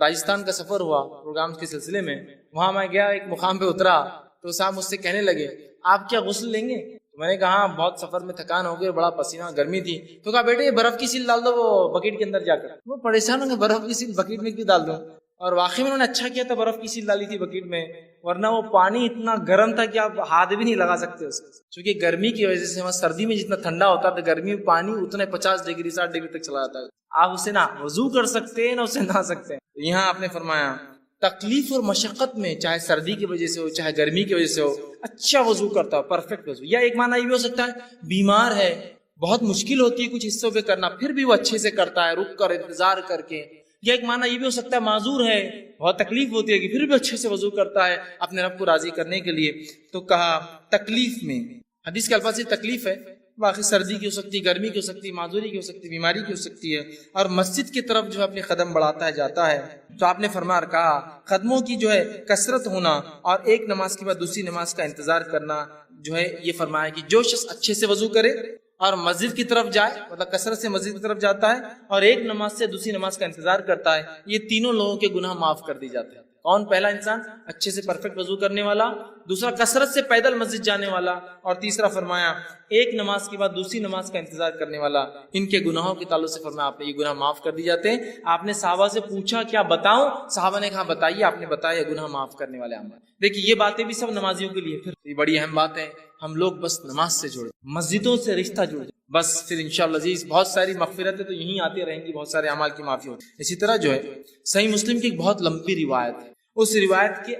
راجستھان کا سفر ہوا پروگرام کے سلسلے میں، وہاں میں گیا، ایک مقام پہ اترا تو صاحب مجھ سے کہنے لگے، آپ کیا غسل لیں گے؟ میں نے کہا بہت سفر میں تھکان ہو گئی، بڑا پسینہ، گرمی تھی۔ تو کہا بیٹے یہ برف کی سیل ڈال دو وہ بکیٹ کے اندر جا کر۔ وہ پریشان ہوں گے، برف کی سیل بکیٹ میں کیوں ڈال دوں؟ اور واقعی میں انہوں نے اچھا کیا تھا، برف کی سیل ڈالی تھی بکیٹ میں، ورنہ وہ پانی اتنا گرم تھا کہ آپ ہاتھ بھی نہیں لگا سکتے اس کو، کیونکہ گرمی کی وجہ سے وہاں سردی میں جتنا ٹھنڈا ہوتا ہے گرمی میں پانی اتنے 50 ڈگری 60 ڈگری تک چلا جاتا ہے، آپ اسے نہ وضو کر سکتے ہیں نہ اسے نہا سکتے ہیں۔ یہاں آپ نے فرمایا تکلیف اور مشقت میں، چاہے سردی کی وجہ سے ہو چاہے گرمی کی وجہ سے ہو، اچھا وضو کرتا ہو، پرفیکٹ وضو۔ یا ایک معنی یہ بھی ہو سکتا ہے بیمار ہے، بہت مشکل ہوتی ہے کچھ حصوں پہ کرنا، پھر بھی وہ اچھے سے کرتا ہے، رک کر انتظار کر کے۔ یا ایک معنی یہ بھی ہو سکتا ہے معذور ہے، بہت تکلیف ہوتی ہے کہ پھر بھی اچھے سے وضو کرتا ہے اپنے رب کو راضی کرنے کے لیے۔ تو کہا تکلیف میں، حدیث کے الفاظ سے تکلیف ہے، باقی سردی کی ہو سکتی، گرمی کی ہو سکتی، معذوری کی ہو سکتی، بیماری کی ہو سکتی ہے، اور مسجد کی طرف جو ہے اپنے قدم بڑھاتا ہے، جاتا ہے۔ تو آپ نے فرمایا اور کہا قدموں کی جو ہے کثرت ہونا اور ایک نماز کے بعد دوسری نماز کا انتظار کرنا، جو ہے یہ فرمایا کہ جو شخص اچھے سے وضو کرے اور مسجد کی طرف جائے، مطلب کثرت سے مسجد کی طرف جاتا ہے اور ایک نماز سے دوسری نماز کا انتظار کرتا ہے، یہ تینوں لوگوں کے گناہ معاف کر دی جاتے ہیں۔ کون؟ پہلا انسان اچھے سے پرفیکٹ وضو کرنے والا، دوسرا کثرت سے پیدل مسجد جانے والا، اور تیسرا فرمایا ایک نماز کے بعد دوسری نماز کا انتظار کرنے والا۔ ان کے گناہوں کے تعلق سے فرمایا آپ نے یہ گناہ معاف کر دی جاتے ہیں۔ آپ نے صحابہ سے پوچھا کیا بتاؤں؟ صحابہ نے کہا بتائیے، آپ نے بتایا گناہ معاف کرنے والے عمل۔ دیکھیے یہ باتیں بھی سب نمازیوں کے لیے، پھر یہ بڑی اہم بات ہے، ہم لوگ بس نماز سے جڑے، مسجدوں سے رشتہ جڑ جائے، بس پھر انشاءاللہ عزیز بہت ساری مغفرتیں تو یہیں آتی رہیں گی، بہت سارے اعمال کی معافی ہوتی۔ اسی طرح جو ہے صحیح مسلم کی ایک بہت لمبی روایت ہے، اس روایت کے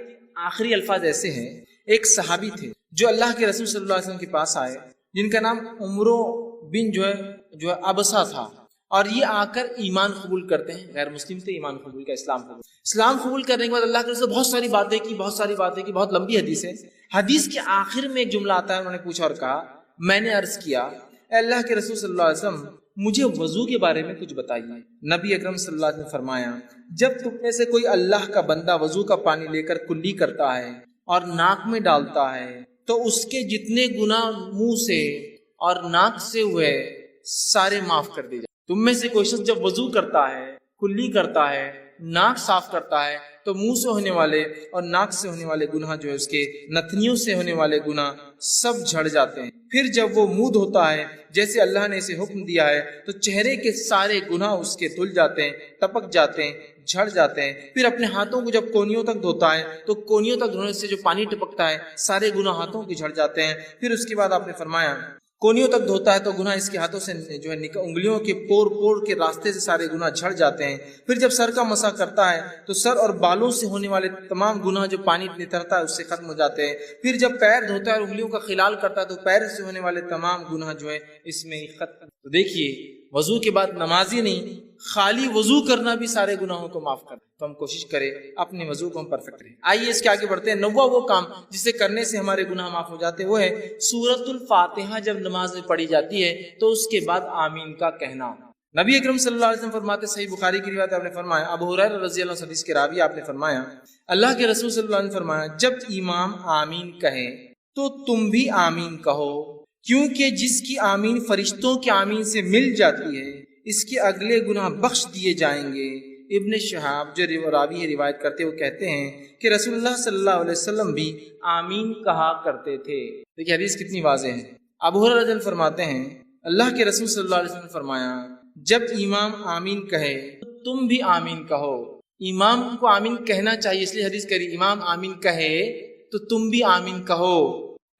آخری الفاظ ایسے ہیں، ایک صحابی تھے جو اللہ کے رسول صلی اللہ علیہ وسلم کے پاس آئے، جن کا نام عمرو بن جو ہے ابسا تھا، اور یہ آ کر ایمان قبول کرتے ہیں، غیر مسلم تھے، ایمان قبول کا، اسلام قبول کرنے کے بعد اللہ کے رسول بہت ساری باتیں کی، بہت لمبی حدیث ہے۔ حدیث کے آخر میں ایک جملہ آتا ہے، انہوں نے پوچھا اور کہا میں نے عرض کیا اے اللہ کے رسول صلی اللہ علیہ وسلم مجھے وضو کے بارے میں کچھ بتائیے۔ نبی اکرم صلی اللہ علیہ وسلم نے فرمایا جب تم میں سے کوئی اللہ کا بندہ وضو کا پانی لے کر کلی کرتا ہے اور ناک میں ڈالتا ہے تو اس کے جتنے گناہ منہ سے اور ناک سے ہوئے سارے معاف کر دیے جائیں۔ تم میں سے کوئی شخص جب وضو کرتا ہے، کلی کرتا ہے، ناک صاف کرتا ہے تو منہ سے ہونے والے اور ناک سے ہونے والے گناہ جو ہے اس کے نتنیوں سے ہونے والے گناہ سب جھڑ جاتے ہیں۔ پھر جب وہ منہ دھوتا ہے جیسے اللہ نے اسے حکم دیا ہے تو چہرے کے سارے گناہ اس کے دھل جاتے ہیں، ٹپک جاتے ہیں، جھڑ جاتے ہیں۔ پھر اپنے ہاتھوں کو جب کونیوں تک دھوتا ہے تو کونیوں تک دھونے سے جو پانی ٹپکتا ہے سارے گناہ ہاتھوں کے جھڑ جاتے ہیں۔ پھر اس کے بعد آپ نے فرمایا کونیوں تک دھوتا ہے تو گناہ اس کے ہاتھوں سے جو ہے انگلیوں کے پور کے راستے سے سارے گناہ جھڑ جاتے ہیں۔ پھر جب سر کا مسح کرتا ہے تو سر اور بالوں سے ہونے والے تمام گناہ جو پانی نترتا ہے اس سے ختم ہو جاتے ہیں۔ پھر جب پیر دھوتا ہے اور انگلیوں کا خلال کرتا ہے تو پیر سے ہونے والے تمام گناہ جو ہے اس میں ختم۔ تو دیکھیے وضو کے بعد نمازی نہیں خالی وضو کرنا بھی سارے گناہوں کو معاف کرتا ہے. تو ہم کوشش کریں اپنے وضو کو ہم پرفیکٹ رہیں. آئیے اس کے آگے بڑھتے ہیں. نواں وہ کام جسے کرنے سے ہمارے گناہ معاف ہو جاتے ہیں وہ ہے سورۃ الفاتحہ جب نماز میں پڑھی جاتی ہے تو اس کے بعد آمین کا کہنا. نبی اکرم صلی اللہ علیہ وسلم فرماتے، صحیح بخاری کی روایت آپ نے فرمایا، ابو ہریرہ رضی اللہ عنہ حدیث کے راوی آپ نے فرمایا اللہ کے رسول صلی اللہ علیہ وسلم فرمایا جب امام آمین کہے تو تم بھی آمین کہو، کیونکہ جس کی آمین فرشتوں کی آمین سے مل جاتی ہے اس کے اگلے گناہ بخش دیے جائیں گے. ابن شہاب جو راوی روایت کرتے وہ کہتے ہیں کہ رسول اللہ صلی اللہ علیہ وسلم بھی آمین کہا کرتے تھے. دیکھیے حدیث کتنی واضح ہے. ابو ہریرہ رضی اللہ عنہ فرماتے ہیں اللہ کے رسول صلی اللہ علیہ وسلم نے فرمایا جب امام آمین کہے تو تم بھی آمین کہو. امام کو آمین کہنا چاہیے، اس لیے حدیث کہہ رہی امام آمین کہے تو تم بھی آمین کہو.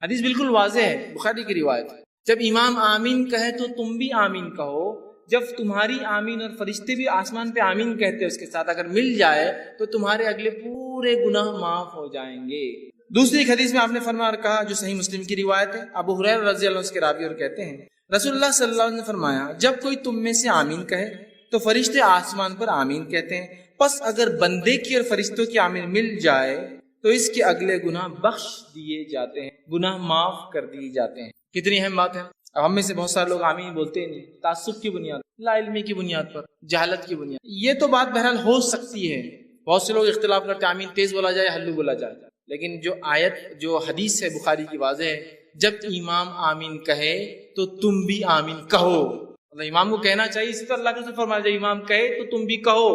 حدیث بالکل واضح ہے، بخاری کی روایت ہے. جب امام آمین کہے تو تم بھی آمین کہو. جب تمہاری آمین اور فرشتے بھی آسمان پہ آمین کہتے ہیں اس کے ساتھ اگر مل جائے تو تمہارے اگلے پورے گناہ معاف ہو جائیں گے. دوسری ایک حدیث میں آپ نے فرمایا کہا جو صحیح مسلم کی روایت ہے، ابو ہریرہ رضی اللہ عنہ کے راوی اور کہتے ہیں رسول اللہ صلی اللہ علیہ وسلم نے فرمایا جب کوئی تم میں سے آمین کہے تو فرشتے آسمان پر آمین کہتے ہیں، پس اگر بندے کی اور فرشتوں کی آمین مل جائے تو اس کے اگلے گناہ بخش دیے جاتے ہیں، گناہ معاف کر دیے جاتے ہیں. کتنی اہم بات ہے. اب ہم میں سے بہت سارے لوگ آمین بولتے نہیں، تعصب کی بنیاد، لا علمی کی بنیاد پر، جہالت کی بنیاد. یہ تو بات بہرحال ہو سکتی ہے، بہت سے لوگ اختلاف کرتے ہیں آمین تیز بولا جائے ہلو بولا جائے، لیکن جو آیت جو حدیث ہے بخاری کی واضح ہے جب امام آمین کہے تو تم بھی آمین کہو. مطلب امام کو کہنا چاہیے، اسی طرح اللہ کے رسول فرمایا جب امام کہے تو تم بھی کہو.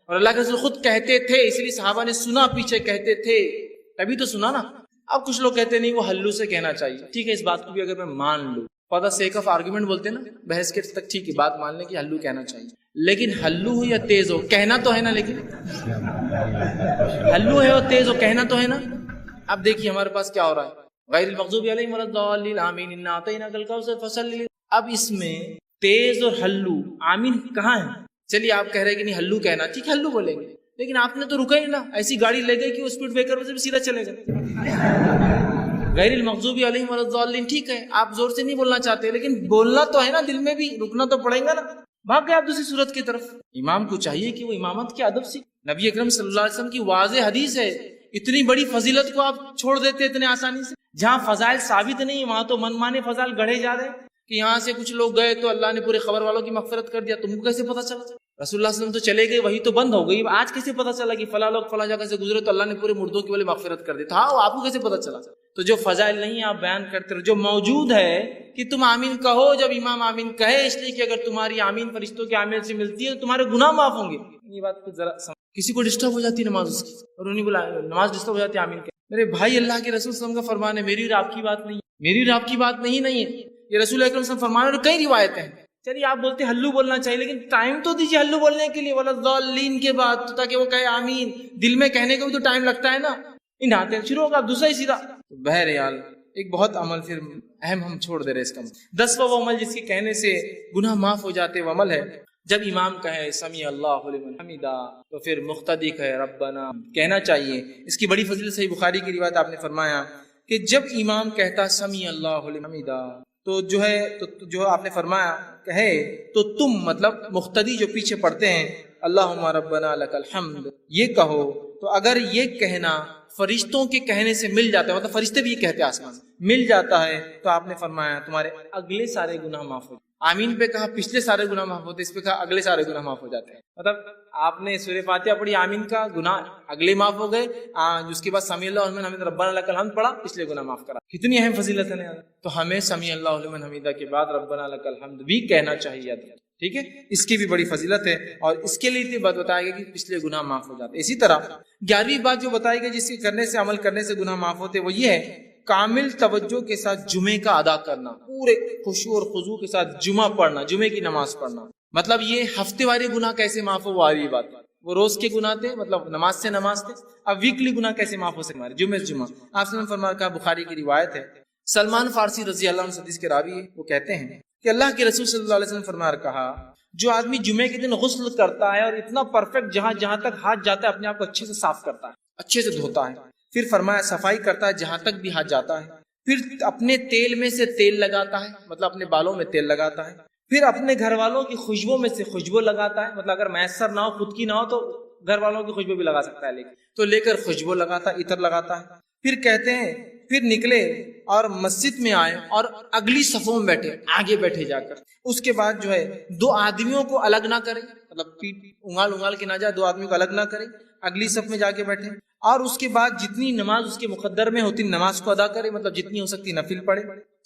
اور اللہ کے رسول خود کہتے تھے، اس لیے صحابہ نے سنا، پیچھے کہتے تھے تبھی تو سنا نا. اب کچھ لوگ کہتے نہیں وہ ہلو سے کہنا چاہیے. ٹھیک ہے، اس بات کو بھی اگر میں مان لوں، for the sake of argument بولتے ہیں نا، بحث کے تک ٹھیک ہے بات مان لیں کہ ہلو کہنا چاہیے، لیکن ہلو ہو یا تیز ہو کہنا تو ہے نا. لیکن ہلو ہے اور تیز ہو کہنا تو ہے نا. اب دیکھیے ہمارے پاس کیا ہو رہا ہے، غیر المغضوب علیہم ولا الضالین آمین انا اعطیناک الکوثر فصلی. اب اس میں تیز اور ہلو آمین کہاں ہے؟ چلیے آپ کہہ رہے ہیں کہ نہیں ہلو کہنا، ٹھیک ہے ہلو بولیں گے، لیکن آپ نے تو رکا ہی نا، ایسی گاڑی لے گئی کہ وہ اسپیڈ بریکر سے بھی سیدھا چلے گا. غیر المغضوب علیہم ولا الضالین ٹھیک ہے آپ زور سے نہیں بولنا چاہتے، لیکن بولنا تو ہے نا، دل میں بھی رکنا تو پڑے گا نا. بھاگ گئے آپ دوسری صورت کی طرف. امام کو چاہیے کہ وہ امامت کے ادب سیکھ. نبی اکرم صلی اللہ علیہ وسلم کی واضح حدیث ہے، اتنی بڑی فضیلت کو آپ چھوڑ دیتے اتنے آسانی سے. جہاں فضائل ثابت نہیں وہاں تو من مانے فضائل گڑھے جا رہے کہ یہاں سے کچھ لوگ گئے تو اللہ نے پورے خبر والوں کی مغفرت کر دیا. تم کو کیسے پتا چلا؟ رسول اللہ صلی اللہ علیہ وسلم تو چلے گئے، وہی تو بند ہو گئی، آج کیسے پتا چلا کہ فلاں لوگ فلاں جگہ سے گزرے تو اللہ نے پورے مردوں کی والے مغفرت کر دی؟ تھا آپ کو کیسے پتا چلا؟ تو جو فضائل نہیں آپ بیان کرتے رہو، جو موجود ہے کہ تم آمین کہو جب امام آمین کہے، اس لیے کہ اگر تمہاری آمین فرشتوں کی آمین سے ملتی ہے تو تمہارے گناہ معاف ہوں گے. یہ بات کو ذرا کسی کو ڈسٹرب ہو جاتی ہے نماز اس کی، اور انہیں بلا نماز ڈسٹرب ہو جاتی ہے آمین کے. میرے بھائی اللہ کے رسول صلی اللہ علیہ وسلم کا فرمان ہے، میری اور آپ کی بات نہیں، میری اور آپ کی بات نہیں ہے، یہ رسول اکرم صلی اللہ علیہ وسلم فرمان اور کئی روایتیں ہیں. چلیے آپ بولتے ہلو بولنا چاہیے، لیکن ٹائم تو دیجیے ہلو بولنے کے لیے، ولا الضالین کے بعد، تاکہ وہ کہے آمین. دل میں کہنے کو بھی تو ٹائم لگتا ہے نا. ان ہاتھیں شروع ہوگا دوسرا ہی سیدھا. بہرحال ایک بہت عمل پھر اہم ہم چھوڑ دے رہے اس کا. 10واں وہ عمل جس کے کہنے سے گناہ معاف ہو جاتے وہ عمل ہے جب امام کہے سمیع اللہ لمن حمیدہ تو پھر مقتدی کہے ربنا کہنا چاہیے. اس کی بڑی فضیلت صحیح بخاری کی روایت آپ نے فرمایا کہ جب امام کہتا سمیع اللہ لمن حمیدہ تو جو آپ نے فرمایا کہے تو تم مطلب مقتدی جو پیچھے پڑھتے ہیں اللہم ربنا لک الحمد یہ کہو. تو اگر یہ کہنا فرشتوں کے کہنے سے مل جاتا ہے، مطلب فرشتے بھی یہ کہتے ہیں آسمان مل جاتا ہے، تو آپ نے فرمایا تمہارے اگلے سارے گناہ معاف ہو. آمین پہ کہا پچھلے سارے گناہ معاف ہوتے، اس پہ کہا اگلے سارے گناہ معاف ہو جاتے ہیں. مطلب آپ نے سورہ فاتحہ پڑھی، آمین کا گناہ اگلے معاف ہو گئے، اس کے بعد سمیع اللہ لمن حمیدہ ربنا لک الحمد پڑھا، پچھلے گناہ معاف کرا. کتنی اہم فضیلت ہے نا. تو ہمیں سمیع اللہ لمن حمیدہ کے بعد ربنا لک الحمد بھی کہنا چاہیے. ٹھیک ہے، اس کی بھی بڑی فضیلت ہے اور اس کے لیے بات بتایا گیا کہ پچھلے گناہ معاف ہو جاتے. اسی طرح 11ویں بات جو بتائی گئی جس کے کرنے سے عمل کرنے سے گناہ معاف ہوتے وہ یہ ہے کامل توجہ کے ساتھ جمعے کا ادا کرنا، پورے خشوع اور خضوع کے ساتھ جمعہ پڑھنا، جمعے کی نماز پڑھنا. مطلب یہ ہفتے والے گناہ کیسے معاف ہو وہ آئی بات. وہ روز کے گناہ تھے، مطلب نماز سے نماز تھے. اب ویکلی گناہ کیسے معاف ہو سکتے ہمارے جمعے سے جمعہ. آپ نے فرمایا کہا بخاری کی روایت ہے، سلمان فارسی رضی اللہ عنہ حدیث کے راوی ہے، وہ کہتے ہیں کہ اللہ کے رسول صلی اللہ علیہ وسلم فرمایا کہا جو آدمی جمعے کے دن غسل کرتا ہے اور اتنا پرفیکٹ جہاں تک ہاتھ جاتا ہے اپنے آپ کو اچھے سے صاف کرتا ہے، اچھے سے دھوتا ہے، پھر فرمایا صفائی کرتا ہے جہاں تک بھی ہاتھ جاتا ہے، پھر اپنے تیل میں سے تیل لگاتا ہے، مطلب اپنے بالوں میں تیل لگاتا ہے، پھر اپنے گھر والوں کی خوشبو میں سے خوشبو لگاتا ہے، مطلب اگر میسر نہ ہو، خود کی نہ ہو، تو گھر والوں کی خوشبو بھی لگا سکتا ہے، لے کر خوشبو لگاتا ہے، عطر لگاتا ہے۔ پھر کہتے ہیں پھر نکلے اور مسجد میں آئے اور اگلی صفوں میں بیٹھے، آگے بیٹھے جا کر۔ اس کے بعد جو ہے 2 آدمیوں کو الگ نہ کرے، مطلب پیٹ انگال کے نہ جائے، 2 آدمیوں کو الگ نہ کرے، اگلی صف میں جا کے بیٹھے، اور اس کے بعد جتنی نماز اس کے مقدر میں ہوتی نماز کو ادا کرے، مطلب جتنی ہو سکتی نفل پڑھے،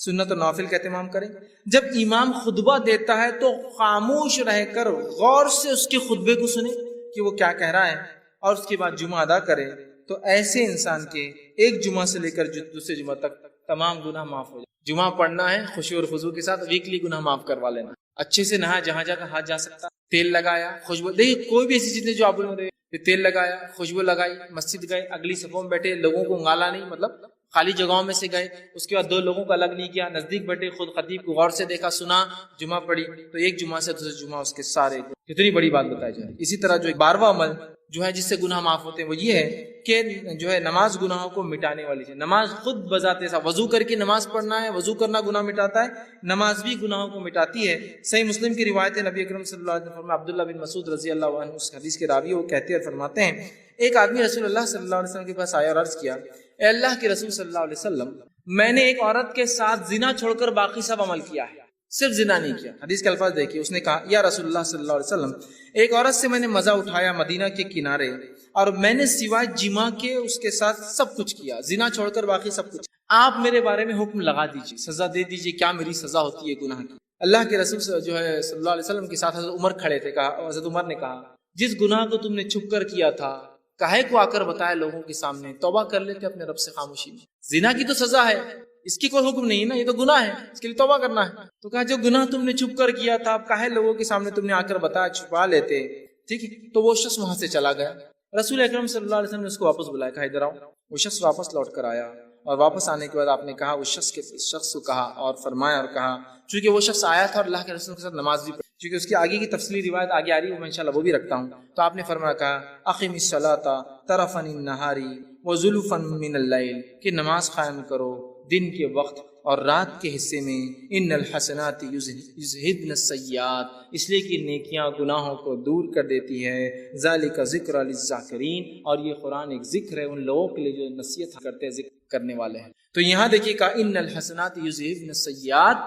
سنت و نوافل کا اہتمام کرے۔ جب امام خطبہ دیتا ہے تو خاموش رہ کر غور سے اس کے خطبے کو سنے کہ وہ کیا کہہ رہا ہے، اور اس کے بعد جمعہ ادا کرے۔ تو ایسے انسان کے ایک جمعہ سے لے کر دوسرے جمعہ تک تمام گناہ معاف ہو جائے۔ جمعہ پڑھنا ہے خوشی اور خضوع کے ساتھ، ویکلی گناہ معاف کروا لینا، اچھے سے نہا، جہاں جا کر ہاتھ جا سکتا، تیل لگایا، خوشبو، دیکھیے کوئی بھی ایسی چیزیں جو آپ نے تیل لگایا، خوشبو لگائی، مسجد گئے، اگلی صفوں میں بیٹھے، لوگوں کو انگالا نہیں، مطلب خالی جگہوں میں سے گئے، اس کے بعد 2 لوگوں کو الگ نہیں کیا، نزدیک بیٹھے، خود خطیب کو غور سے دیکھا، سنا، جمعہ پڑھی، تو ایک جمعہ سے دوسرے جمعہ اس کے سارے، کتنی بڑی بات بتائی جائے۔ اسی طرح جو 12واں عمل جو ہے جس سے گناہ معاف ہوتے ہیں وہ یہ ہے کہ جو ہے نماز گناہوں کو مٹانے والی ہے۔ نماز خود بذات سا وضو کر کے نماز پڑھنا ہے، وضو کرنا گناہ مٹاتا ہے، نماز بھی گناہوں کو مٹاتی ہے۔ صحیح مسلم کی روایت ہے، نبی اکرم صلی اللہ علیہ وسلم عبداللہ بن مسعود رضی اللہ عنہ اس حدیث کے راوی، وہ کہتے ہیں اور فرماتے ہیں، ایک آدمی رسول اللہ صلی اللہ علیہ وسلم کے پاس آیا اور عرض کیا، اے اللہ کے رسول صلی اللہ علیہ وسلم، میں نے ایک عورت کے ساتھ زنا چھوڑ کر باقی سب عمل کیا ہے، صرف زنا نہیں کیا۔ حدیث کے الفاظ دیکھیے، اس نے کہا، یا رسول اللہ صلی اللہ علیہ وسلم، ایک عورت سے میں نے مزہ اٹھایا مدینہ کے کنارے، اور میں نے سوائے جماع کے اس کے ساتھ سب کچھ کیا، زنا چھوڑ کر باقی سب کچھ۔ آپ میرے بارے میں حکم لگا دیجیے، سزا دے دیجیے، کیا میری سزا ہوتی ہے گناہ کی؟ اللہ کے رسول جو ہے صلی اللہ علیہ وسلم کے ساتھ حضرت عمر کھڑے تھے، کہا، حضرت عمر نے کہا، جس گناہ کو تم نے چھپ کر کیا تھا، کاہے کو آ کر بتایا لوگوں کے سامنے، توبہ کر لیتے اپنے رب سے خاموشی میں۔ زنا کی تو سزا ہے، اس کی کوئی حکم نہیں ہے نا، یہ تو گناہ ہے، اس کے لیے توبہ کرنا ہے۔ تو کہا جو گناہ تم نے چھپ کر کیا تھا، اب کاہے لوگوں کے سامنے تم نے آ کر بتایا، چھپا لیتے، ٹھیک ہے۔ تو وہ شخص وہاں سے چلا گیا، رسول اکرم صلی اللہ علیہ وسلم نے اس کو واپس بلایا، کہا ادھر آؤ۔ وہ شخص واپس لوٹ کر آیا، اور واپس آنے کے بعد آپ نے کہا، اس شخص کو کہا اور فرمایا اور کہا، چونکہ وہ شخص آیا تھا اور اللہ کے رسول کے ساتھ نماز بھی پڑھی، چونکہ اس کی آگے کی تفصیلی روایت آگے آ رہی ہے، میں انشاءاللہ وہ بھی رکھتا ہوں، تو آپ نے فرمایا، کہا اقیم الصلاۃ طرفا النہار وزلفا من اللیل، کہ نماز قائم کرو دن کے وقت اور رات کے حصے میں، ان الحسنات یذہبن السیئات، اس لیے کہ نیکیاں گناہوں کو دور کر دیتی ہے، ذالک ذکر للذاکرین، اور یہ قرآن ایک ذکر ہے ان لوگوں کے لیے جو نصیحت کرتے ہیں، ذکر کرنے والے ہیں۔ تو یہاں دیکھیے کہ ان الحسنات یذہبن السیئات،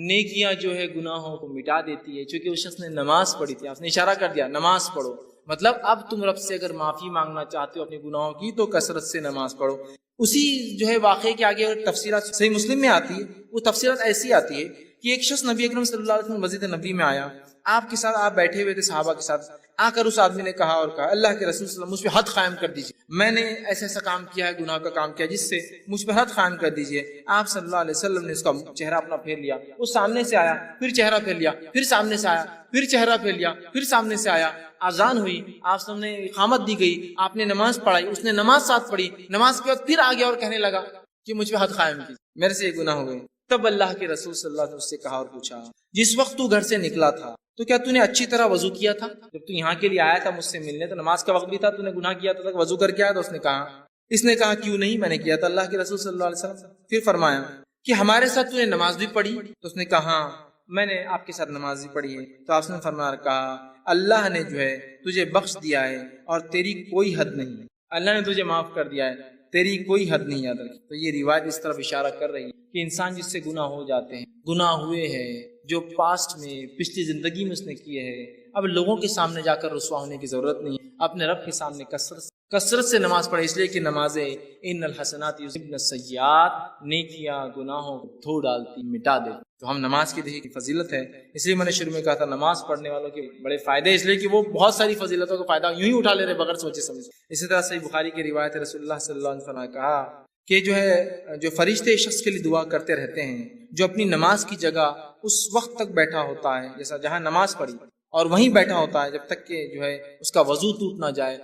نیکیاں جو ہے گناہوں کو مٹا دیتی ہے، چونکہ اس شخص نے نماز پڑھی تھی، آپ نے اشارہ کر دیا نماز پڑھو، مطلب اب تم رب سے اگر معافی مانگنا چاہتے ہو اپنے گناہوں کی تو کثرت سے نماز پڑھو۔ اسی جو ہے واقعے کے آگے تفسیرات صحیح مسلم میں آتی ہے، وہ تفسیرات ایسی آتی ہے کہ ایک شخص نبی اکرم صلی اللہ علیہ وسلم مسجد نبی میں آیا، آپ کے ساتھ آپ بیٹھے ہوئے تھے صحابہ کے ساتھ، آ کر اس آدمی نے کہا اور کہا، اللہ کے رسول صلی اللہ علیہ وسلم مجھ پہ حد قائم کر دیجیے، میں نے ایسا ایسا کام کیا ہے، گناہ کا کام کیا جس سے مجھ پہ حد قائم کر دیجیے۔ آپ صلی اللہ علیہ وسلم نے اس کا چہرہ اپنا پھیر لیا، وہ سامنے سے آیا، پھر چہرہ پھیر لیا، پھر سامنے سے آیا، پھر چہرہ پھیر لیا، پھر سامنے سے آیا، اذان ہوئی، آپ سب نے اقامت دی گئی، آپ نے نماز پڑھائی، اس نے نماز ساتھ پڑھی، نماز کے بعد پھر آ گیا اور کہنے لگا کہ مجھ پہ حد قائم کی، میرے سے یہ گناہ ہو گئے۔ تب اللہ کے رسول صلی اللہ علیہ وسلم سے کہا اور پوچھا، جس وقت تو گھر سے نکلا تھا تو کیا تو نے اچھی طرح وضو کیا تھا؟ جب تو یہاں کے لیے آیا تھا مجھ سے ملنے، تو نماز کا وقت بھی تھا، تو نے گناہ کیا تھا، وضو کر کے آیا تھا؟ اس نے کہا کیوں نہیں، میں نے کیا تھا اللہ کے رسول صلی اللہ علیہ وسلم۔ پھر فرمایا کہ ہمارے ساتھ تو نے نماز بھی پڑھی؟ تو اس نے کہا ہاں میں نے آپ کے ساتھ نماز بھی پڑھی ہے۔ تو آپ نے فرمایا، کہا اللہ نے جو ہے تجھے بخش دیا ہے اور تیری کوئی حد نہیں ہے، اللہ نے تجھے معاف کر دیا ہے، تیری کوئی حد نہیں یاد رکھی۔ تو یہ روایت اس طرف اشارہ کر رہی ہے کہ انسان جس سے گناہ ہو جاتے ہیں، گناہ ہوئے ہیں جو پاسٹ میں پچھلی زندگی میں اس نے کیے ہیں، اب لوگوں کے سامنے جا کر رسوا ہونے کی ضرورت نہیں، اپنے رب کے سامنے کثرت سے نماز پڑھے، اس لیے کہ نمازیں ان الحسنات یذہبن السیئات، نیکیاں گناہوں کو دھو ڈالتی، مٹا دیتی۔ تو ہم نماز کی دیکھیے فضیلت ہے، اس لیے میں نے شروع میں کہا تھا نماز پڑھنے والوں کے بڑے فائدے، اس لیے کہ وہ بہت ساری فضیلتوں کا فائدہ یوں ہی اٹھا لے رہے بغیر سوچے سمجھے۔ اسی طرح صحیح بخاری کی روایت ہے، رسول اللہ صلی اللہ علیہ وسلم نے کہا کہ جو فرشتے شخص کے لیے دعا کرتے رہتے ہیں جو اپنی نماز کی جگہ اس وقت تک بیٹھا ہوتا ہے، جیسا جہاں نماز پڑھی اور وہیں بیٹھا ہوتا ہے جب تک کہ جو ہے اس کا وضو ٹوٹ نہ جائے،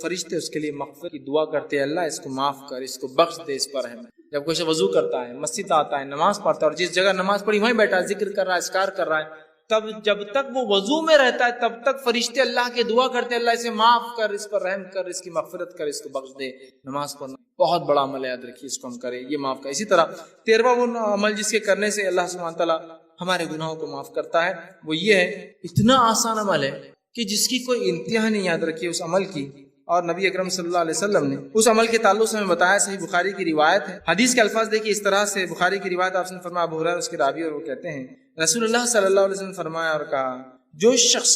فرشتے اس کے لیے مغفرت کی دعا کرتے ہیں، اللہ اس کو معاف کر، اس کو بخش دے، اس پر رحم۔ جب کوئی وضو کرتا ہے، مسجد آتا ہے، نماز پڑھتا ہے اور جس جگہ نماز پڑھی وہیں بیٹھا ہے، ذکر کر رہا ہے، اذکار کر رہا ہے، تب جب تک وہ وضو میں رہتا ہے تب تک فرشتے اللہ کے دعا کرتے ہیں، اللہ اسے معاف کر، اس پر رحم کر، اس کی مغفرت کر، اس کو بخش دے۔ نماز پڑھنا بہت بڑا عمل ہے، یاد رکھیے، اس کو ہم کریں، یہ معاف کر۔ اسی طرح 13واں وہ عمل جس کے کرنے سے اللہ سبحانہ تعالیٰ ہمارے گناہوں کو معاف کرتا ہے وہ یہ ہے، اتنا آسان عمل ہے کہ جس کی کوئی انتہا نہیں یاد رکھی اس عمل کی، اور نبی اکرم صلی اللہ علیہ وسلم نے اس عمل کے تعلق سے ہمیں بتایا، صحیح بخاری کی روایت ہے، حدیث کے الفاظ دیکھیے اس طرح سے، بخاری کی روایت آپ نے فرمایا، ابو ہریرہ اس کے راوی اور وہ کہتے ہیں رسول اللہ صلی اللہ علیہ وسلم فرمایا اور کہا، جو شخص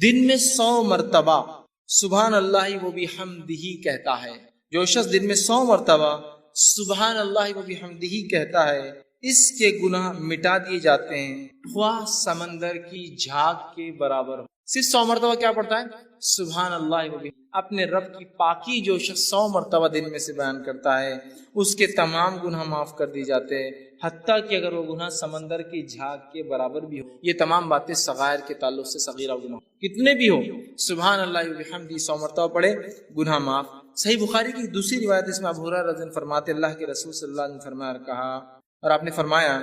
دن میں 100 مرتبہ سبحان اللہ و بحمدہ کہتا ہے، جو شخص دن میں 100 مرتبہ سبحان اللہ و بحمدہ کہتا ہے، اس کے گناہ مٹا دیے جاتے ہیں، خواہ سمندر کی جھاگ کے برابر ہو۔ صرف 100 مرتبہ کیا پڑھتا ہے؟ سبحان اللہ و بحمدہ۔ اپنے رب کی پاکی جو شخص 100 مرتبہ دن میں سے بیان کرتا ہے، اس کے تمام گناہ معاف کر دی جاتے ہیں، حتیٰ کہ اگر وہ گناہ سمندر کی جھاگ کے برابر بھی ہو۔ یہ تمام باتیں صغائر کے تعلق سے، صغیرہ گناہ کتنے بھی ہو، سبحان اللہ و بحمدہ 100 مرتبہ پڑھے، گناہ معاف۔ صحیح بخاری کی دوسری روایت اس میں ابو ہریرہ رضی اللہ عنہ فرماتے، اللہ کے رسول صلی اللہ علیہ وسلم فرمایا اور کہا، اور آپ نے فرمایا،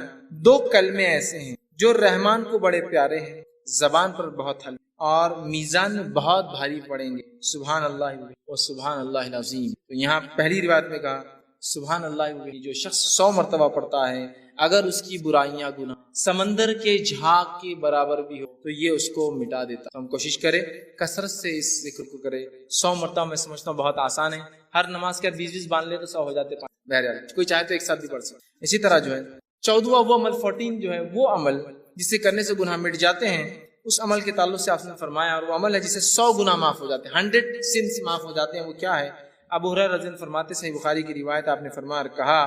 2 کلمے ایسے ہیں جو رحمان کو بڑے پیارے ہیں، زبان پر بہت ہلکے اور میزان میں بہت بھاری پڑیں گے، سبحان اللہ و سبحان اللہ العظیم۔ تو یہاں پہلی روایت میں کہا سبحان اللہ و، جو شخص 100 مرتبہ پڑھتا ہے، اگر اس کی برائیاں گناہ سمندر کے جھاگ کے برابر بھی ہو تو یہ اس کو مٹا دیتا۔ تو ہم کوشش کریں کثرت سے اس ذکر کو کریں۔ 100 مرتبہ میں سمجھتا ہوں بہت آسان ہے، ہر نماز کے 20 باندھ لے تو 100 ہو جاتے، بہرحال کوئی چاہے تو ایک ساتھ بھی پڑھ سکتے۔ اسی طرح جو ہے 14واں وہ عمل 14 جو ہے وہ عمل جسے کرنے سے گناہ مٹ جاتے ہیں، اس عمل کے تعلق سے آپ نے فرمایا، اور وہ عمل ہے جسے 100 گناہ معاف ہو جاتے ہیں، 100 سنس معاف ہو جاتے ہیں۔ وہ کیا ہے؟ ابو ہریرہ رضی اللہ عنہ فرماتے، صحیح بخاری کی روایت، آپ نے فرمایا اور کہا،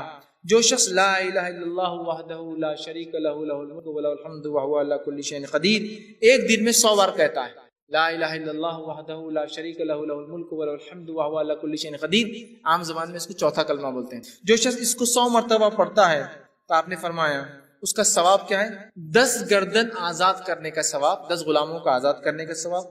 جو شخص لا الہ الا اللہ وحدہ لا شریک لہ لہ الملک ولہ الحمد وہو علی کل شیء قدیر، ایک دن میں 100 بار کہتا ہے لا الہ الا اللہ وحدہ لا شریک لہ لہ الملک ولہ الحمد وہو علی کل شیء قدیر، عام زبان میں اس کو چوتھا کلمہ بولتے ہیں۔ جو شخص اس کو 100 مرتبہ پڑھتا ہے تو آپ نے فرمایا اس کا ثواب کیا ہے؟ 10 گردن آزاد کرنے کا ثواب، 10 غلاموں کو آزاد کرنے کا ثواب،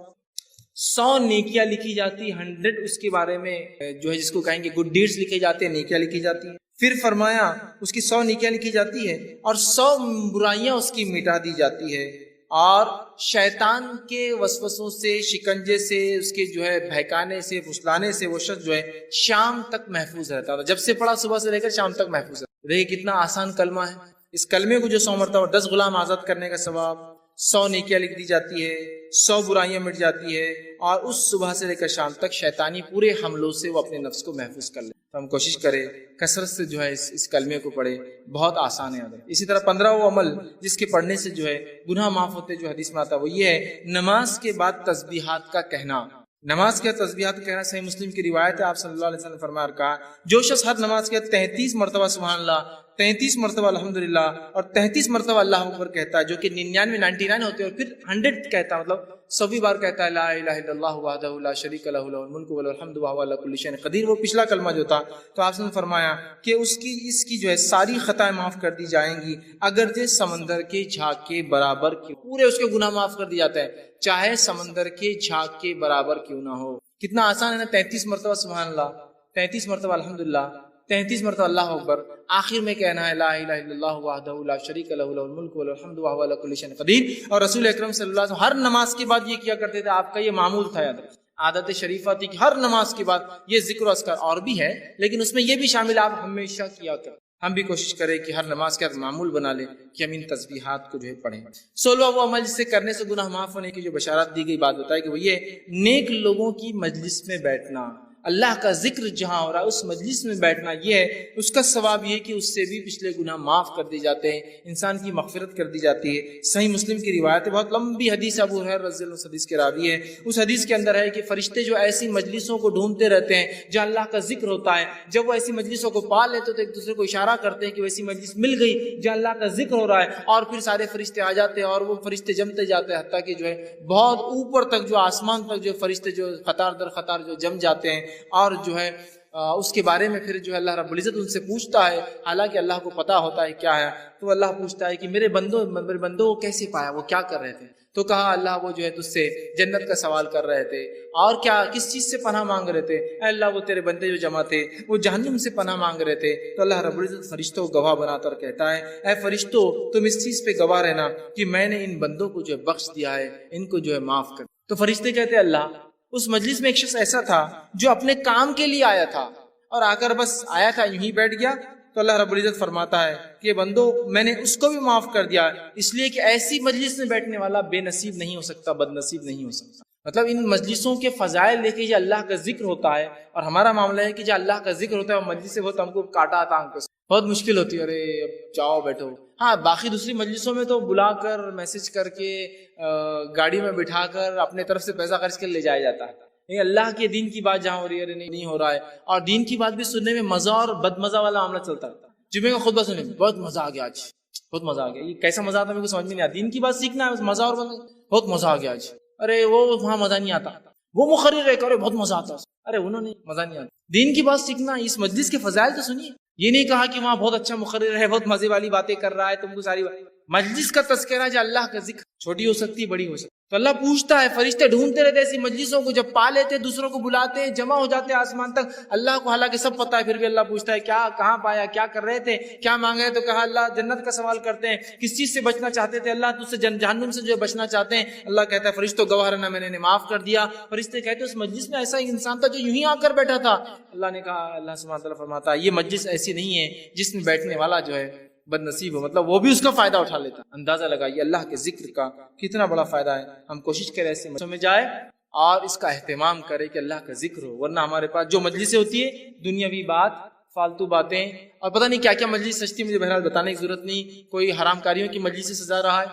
100 نیکیاں لکھی جاتی، 100 اس کے بارے میں جو ہے جس کو کہیں گے گڈ ڈیڈز لکھے جاتے ہیں، نیکیاں لکھی جاتی ہیں۔ پھر فرمایا اس کی 100 نیکیاں لکھی جاتی ہے اور 100 برائیاں اس کی مٹا دی جاتی ہے، اور شیطان کے وسوسوں سے، شکنجے سے، اس کے جو ہے بہکانے سے، پھسلانے سے وہ شخص جو ہے شام تک محفوظ رہتا تھا۔ جب سے پڑھا صبح سے لے کر شام تک محفوظ رہتا۔ دیکھیے کتنا آسان کلمہ ہے، اس کلمے کو جو 100 مرتبہ، 10 غلام آزاد کرنے کا ثواب، 100 نیکیاں لکھ دی جاتی ہے، 100 برائیاں مٹ جاتی ہے، اور اس صبح سے لے کر شام تک شیطانی پورے حملوں سے وہ اپنے نفس کو محفوظ کر لے۔ تو ہم کوشش کریں کثرت سے جو ہے اس کلمے کو پڑھے، بہت آسان ہے۔ اسی طرح 15واں عمل جس کے پڑھنے سے جو ہے گناہ معاف ہوتے، جو حدیث میں آتا وہ یہ ہے نماز کے بعد تسبیحات کا کہنا۔ نماز کے تسبیحات کا کہنا، صحیح مسلم کی روایت ہے، آپ صلی اللہ علیہ وسلم فرمایا اور کہا، جو شخص ہر نماز کے 33 مرتبہ سبحان اللہ، 33 مرتبہ الحمدللہ اور 33 مرتبہ اللہ اکبر کہتا ہے، جو کہ 99 ہوتے ہیں، اور پھر 100 کہتا ہے، مطلب 100 بار کہتا ہے لا الہ الا اللہ وحدہ لا شریک لہ لہ الملک ولہ الحمد وہو علی کل شیء قدیر، وہ پچھلا کلمہ جو تھا۔ تو آپ نے فرمایا کہ اس کی جو ہے ساری خطائیں معاف کر دی جائیں گی، اگرچہ سمندر کے جھاگ کے برابر کیوں، پورے اس کے گناہ معاف کر دی جاتے ہیں، چاہے سمندر کے جھاگ کے برابر کیوں نہ ہو۔ کتنا آسان ہے نا، 33 مرتبہ سبحان اللہ، 33 مرتبہ الحمدللہ، 33 مرتبہ اللہ اکبر، آخر میں کہنا ہے لا الہ الا اللہ وحدہ لا شریک لہ لہ الملک ولہ الحمد وہو علی کل شیء قدیر۔ اور رسول اکرم صلی اللہ علیہ وسلم ہر نماز کے بعد یہ کیا کرتے تھے، آپ کا یہ معمول تھا، یاد رکھیں، عادت شریفہ تھی کہ ہر نماز کے بعد یہ ذکر و اذکار، اور بھی ہے لیکن اس میں یہ بھی شامل آپ ہمیشہ کیا کریں۔ ہم بھی کوشش کریں کہ ہر نماز کے بعد معمول بنا لیں کہ ہم ان تسبیحات کو جو ہے پڑھیں۔ 16واں وہ عمل جس سے کرنے سے گناہ معاف ہونے کی جو بشارت دی گئی، بات بتائی کہ وہ یہ نیک لوگوں کی مجلس میں بیٹھنا، اللہ کا ذکر جہاں ہو رہا ہے اس مجلس میں بیٹھنا، یہ ہے اس کا ثواب یہ کہ اس سے بھی پچھلے گناہ معاف کر دی جاتے ہیں، انسان کی مغفرت کر دی جاتی ہے۔ صحیح مسلم کی روایت ہے، بہت لمبی حدیث، ابو ہریرہ رضی اللہ عنہ حدیث کے راوی ہے۔ اس حدیث کے اندر ہے کہ فرشتے جو ایسی مجلسوں کو ڈھونڈتے رہتے ہیں جہاں اللہ کا ذکر ہوتا ہے، جب وہ ایسی مجلسوں کو پا لیتے تو ایک دوسرے کو اشارہ کرتے ہیں کہ ویسی مجلس مل گئی جہاں اللہ کا ذکر ہو رہا ہے، اور پھر سارے فرشتے آ جاتے ہیں اور وہ فرشتے جمتے جاتے ہیں، حتیٰ کہ جو ہے بہت اوپر تک، جو آسمان تک جو فرشتے جو قطار در قطار جو جم جاتے ہیں، اور جو ہے اس کے بارے میں پھر جو ہے اللہ رب العزت ان سے پوچھتا ہے، حالانکہ اللہ کو پتا ہوتا ہے کیا ہے، تو اللہ پوچھتا ہے کہ میرے بندوں کو کیسے پایا، وہ کیا کر رہے تھے؟ تو کہا اللہ وہ جو ہے تجھ سے جنت کا سوال کر رہے تھے، اور کیا کس چیز سے پناہ مانگ رہے تھے؟ اے اللہ وہ تیرے بندے جو جمع تھے وہ جہنم سے پناہ مانگ رہے تھے۔ تو اللہ رب العزت فرشتوں کو گواہ بناتا اور کہتا ہے، اے فرشتوں تم اس چیز پہ گواہ رہنا کہ میں نے ان بندوں کو جو ہے بخش دیا ہے، ان کو جو ہے معاف کر۔ تو فرشتے کہتے ہیں اللہ، اس مجلس میں ایک شخص ایسا تھا جو اپنے کام کے لیے آیا تھا، اور آ کر بس آیا تھا، یوں ہی بیٹھ گیا، تو اللہ رب العزت فرماتا ہے کہ بندو میں نے اس کو بھی معاف کر دیا، اس لیے کہ ایسی مجلس میں بیٹھنے والا بے نصیب نہیں ہو سکتا، بد نصیب نہیں ہو سکتا۔ مطلب ان مجلسوں کے فضائل دیکھیں، یہ اللہ کا ذکر ہوتا ہے، اور ہمارا معاملہ ہے کہ جو اللہ کا ذکر ہوتا ہے وہ مجلس سے بہت ہم کو کاٹا آتا، ہم کو بہت مشکل ہوتی ہے، ارے اب جاؤ بیٹھو۔ ہاں باقی دوسری مجلسوں میں تو بلا کر، میسج کر کے، گاڑی میں بٹھا کر اپنے طرف سے پیسہ خرچ کر لے جایا جاتا ہے، لیکن اللہ کے دین کی بات جہاں ہو رہی ہے نہیں ہو رہا ہے، اور دین کی بات بھی سننے میں مزہ اور بد مزہ والا معاملہ چلتا ہے۔ جمعے کا خطبہ سننے میں بہت مزہ آ گیا، آج بہت مزہ آ گیا، یہ کیسا مزہ آتا ہے میرے کو سمجھ میں نہیں آتا۔ دین کی بات سیکھنا ہے، مزہ اور بہت مزہ آ گیا آج، ارے وہ وہاں مزہ نہیں آتا، وہ مقرر ہے کرے بہت مزہ آتا، ارے انہوں نے مزہ نہیں آتا۔ دین کی بات سیکھنا، اس مجلس کے فضائل تو سنیے، یہ نہیں کہا کہ وہاں بہت اچھا مقرر ہے، بہت مزے والی باتیں کر رہا ہے، تم کو ساری مجلس کا تذکرہ جو اللہ کا ذکر، چھوٹی ہو سکتی ہے بڑی ہو سکتی، تو اللہ پوچھتا ہے، فرشتے ڈھونڈتے رہتے ایسی مجلسوں کو، جب پا لیتے دوسروں کو بلاتے، جمع ہو جاتے آسمان تک، اللہ کو حالانکہ سب پتہ ہے، پھر بھی اللہ پوچھتا ہے کیا، کہاں پایا، کیا کر رہے تھے، کیا مانگ رہے، تو کہا اللہ جنت کا سوال کرتے ہیں، کس چیز سے بچنا چاہتے تھے اللہ، تجھ سے جہنم سے جو ہے بچنا چاہتے ہیں، اللہ کہتا ہے فرشتوں گواہ رہنا میں نے معاف کر دیا۔ فرشتے کہتے ہیں اس مجلس میں ایسا انسان تھا جو یوں ہی آ کر بیٹھا تھا، اللہ نے کہا، اللہ سبحانہ تعالیٰ فرماتا ہے یہ مجلس ایسی نہیں ہے جس میں بیٹھنے والا جو ہے بد نصیب ہو، مطلب وہ بھی اس کا فائدہ اٹھا لیتا۔ اندازہ لگائیے اللہ کے ذکر کا کتنا بڑا فائدہ ہے، ہم کوشش کریں ایسے مجلسوں میں جائے اور اس کا اہتمام کرے کہ اللہ کا ذکر ہو، ورنہ ہمارے پاس جو مجلسیں ہوتی ہے دنیاوی بات، فالتو باتیں، اور پتہ نہیں کیا کیا مجلس سجتی، مجھے بہرحال بتانے کی ضرورت نہیں، کوئی حرام کاریوں کی مجلس سے سجا رہا ہے،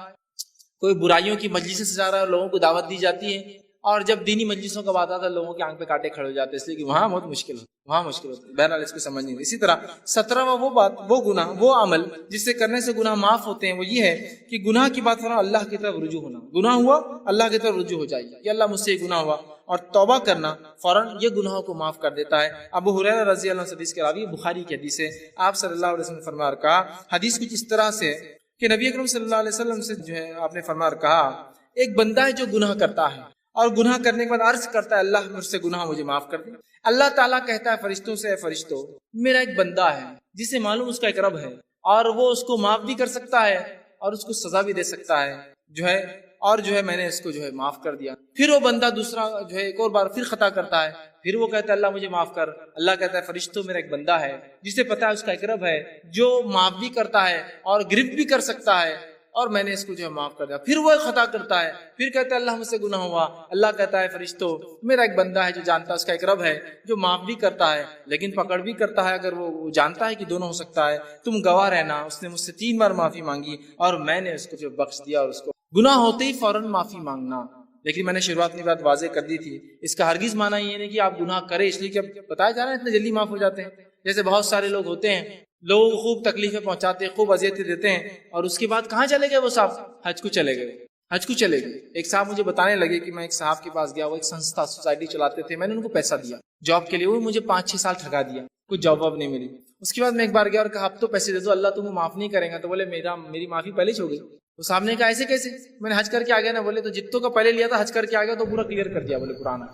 کوئی برائیوں کی مجلس سے سجا رہا ہے، لوگوں کو دعوت دی جاتی ہے، اور جب دینی مجلسوں کا بات آتا ہے لوگوں کے آنکھ پہ کانٹے کھڑے ہو جاتے ہیں، اس لیے کہ وہاں بہت مشکل ہوتا ہے، وہاں مشکل ہوتا ہے، بہرحال اس کو سمجھ نہیں۔ اسی طرح 17واں وہ بات، وہ گناہ، وہ عمل جس سے کرنے سے گناہ معاف ہوتے ہیں، وہ یہ ہے کہ گناہ کی بات فرمایا اللہ کی طرف رجوع ہونا، گناہ ہوا اللہ کی طرف رجوع ہو جائیے کہ اللہ مجھ سے یہ گناہ ہوا، اور توبہ کرنا فوراً یہ گناہوں کو معاف کر دیتا ہے۔ ابو ہریرہ رضی اللہ عنہ حدیث کے راوی، بخاری کی حدیث ہے، آپ صلی اللہ علیہ وسلم نے فرمایا کہا، حدیث کچھ اس طرح سے کہ نبی اکرم صلی اللہ علیہ وسلم سے جو ہے آپ نے فرمایا کہا، ایک بندہ ہے جو گناہ کرتا ہے اور گناہ کرنے کے بعد عرض کرتا ہے اللہ مجھ سے گناہ مجھے معاف کر دے، اللہ تعالیٰ کہتا ہے فرشتوں سے، اے فرشتوں میرا ایک بندہ ہے جسے معلوم اس کا ایک رب ہے، اور وہ اس کو معاف بھی کر سکتا ہے اور اس کو سزا بھی دے سکتا ہے جو ہے، اور جو ہے میں نے اس کو جو ہے معاف کر دیا۔ پھر وہ بندہ دوسرا جو ہے ایک اور بار پھر خطا کرتا ہے، پھر وہ کہتا ہے اللہ مجھے معاف کر، اللہ کہتا ہے فرشتوں میرا ایک بندہ ہے جسے پتا ہے اس کا ایک رب ہے جو معاف بھی کرتا ہے اور گرفت بھی کر سکتا ہے، اور میں نے اس کو جو ہے معاف کر دیا۔ پھر وہ خطا کرتا ہے، پھر کہتا ہے اللہ مجھ سے گناہ ہوا، اللہ کہتا ہے فرشتوں میرا ایک بندہ ہے جو جانتا ہے اس کا ایک رب ہے جو معاف بھی کرتا ہے لیکن پکڑ بھی کرتا ہے، اگر وہ جانتا ہے کہ دونوں ہو سکتا ہے، تم گواہ رہنا اس نے مجھ سے 3 بار معافی مانگی اور میں نے اس کو جو بخش دیا، اور اس کو گناہ ہوتے ہی فوراً معافی مانگنا۔ لیکن میں نے شروعات میں بات واضح کر دی تھی، اس کا ہرگز معنی یہ نہیں کہ آپ گناہ کریں اس لیے کہ اب بتایا جا رہا ہے اتنے جلدی معاف ہو جاتے ہیں، جیسے بہت سارے لوگ ہوتے ہیں، لوگوں کو خوب تکلیفیں پہنچاتے ہیں، خوب اذیتیں دیتے ہیں، اور اس کے بعد کہاں چلے گئے وہ صاحب؟ حج کو چلے گئے، حج کو چلے گئے۔ ایک صاحب مجھے بتانے لگے کہ میں ایک صاحب کے پاس گیا، وہ ایک سنستھا سوسائٹی چلاتے تھے، میں نے ان کو پیسہ دیا جاب کے لیے، وہ مجھے 5-6 سال ٹھگا دیا، کچھ جاب واب نہیں ملی۔ اس کے بعد میں ایک بار گیا اور کہا اب تو پیسے دے دو، اللہ تم کو معاف نہیں کرے گا، تو بولے میری معافی پہلے ہی ہو گئی۔ تو صاحب نے کہا ایسے کیسے؟ میں نے حج کر کے آ گیا نا، بولے تو جتوں کا پہلے لیا تھا حج کر کے آ گیا تو پورا کلیئر کر دیا، بولے پرانا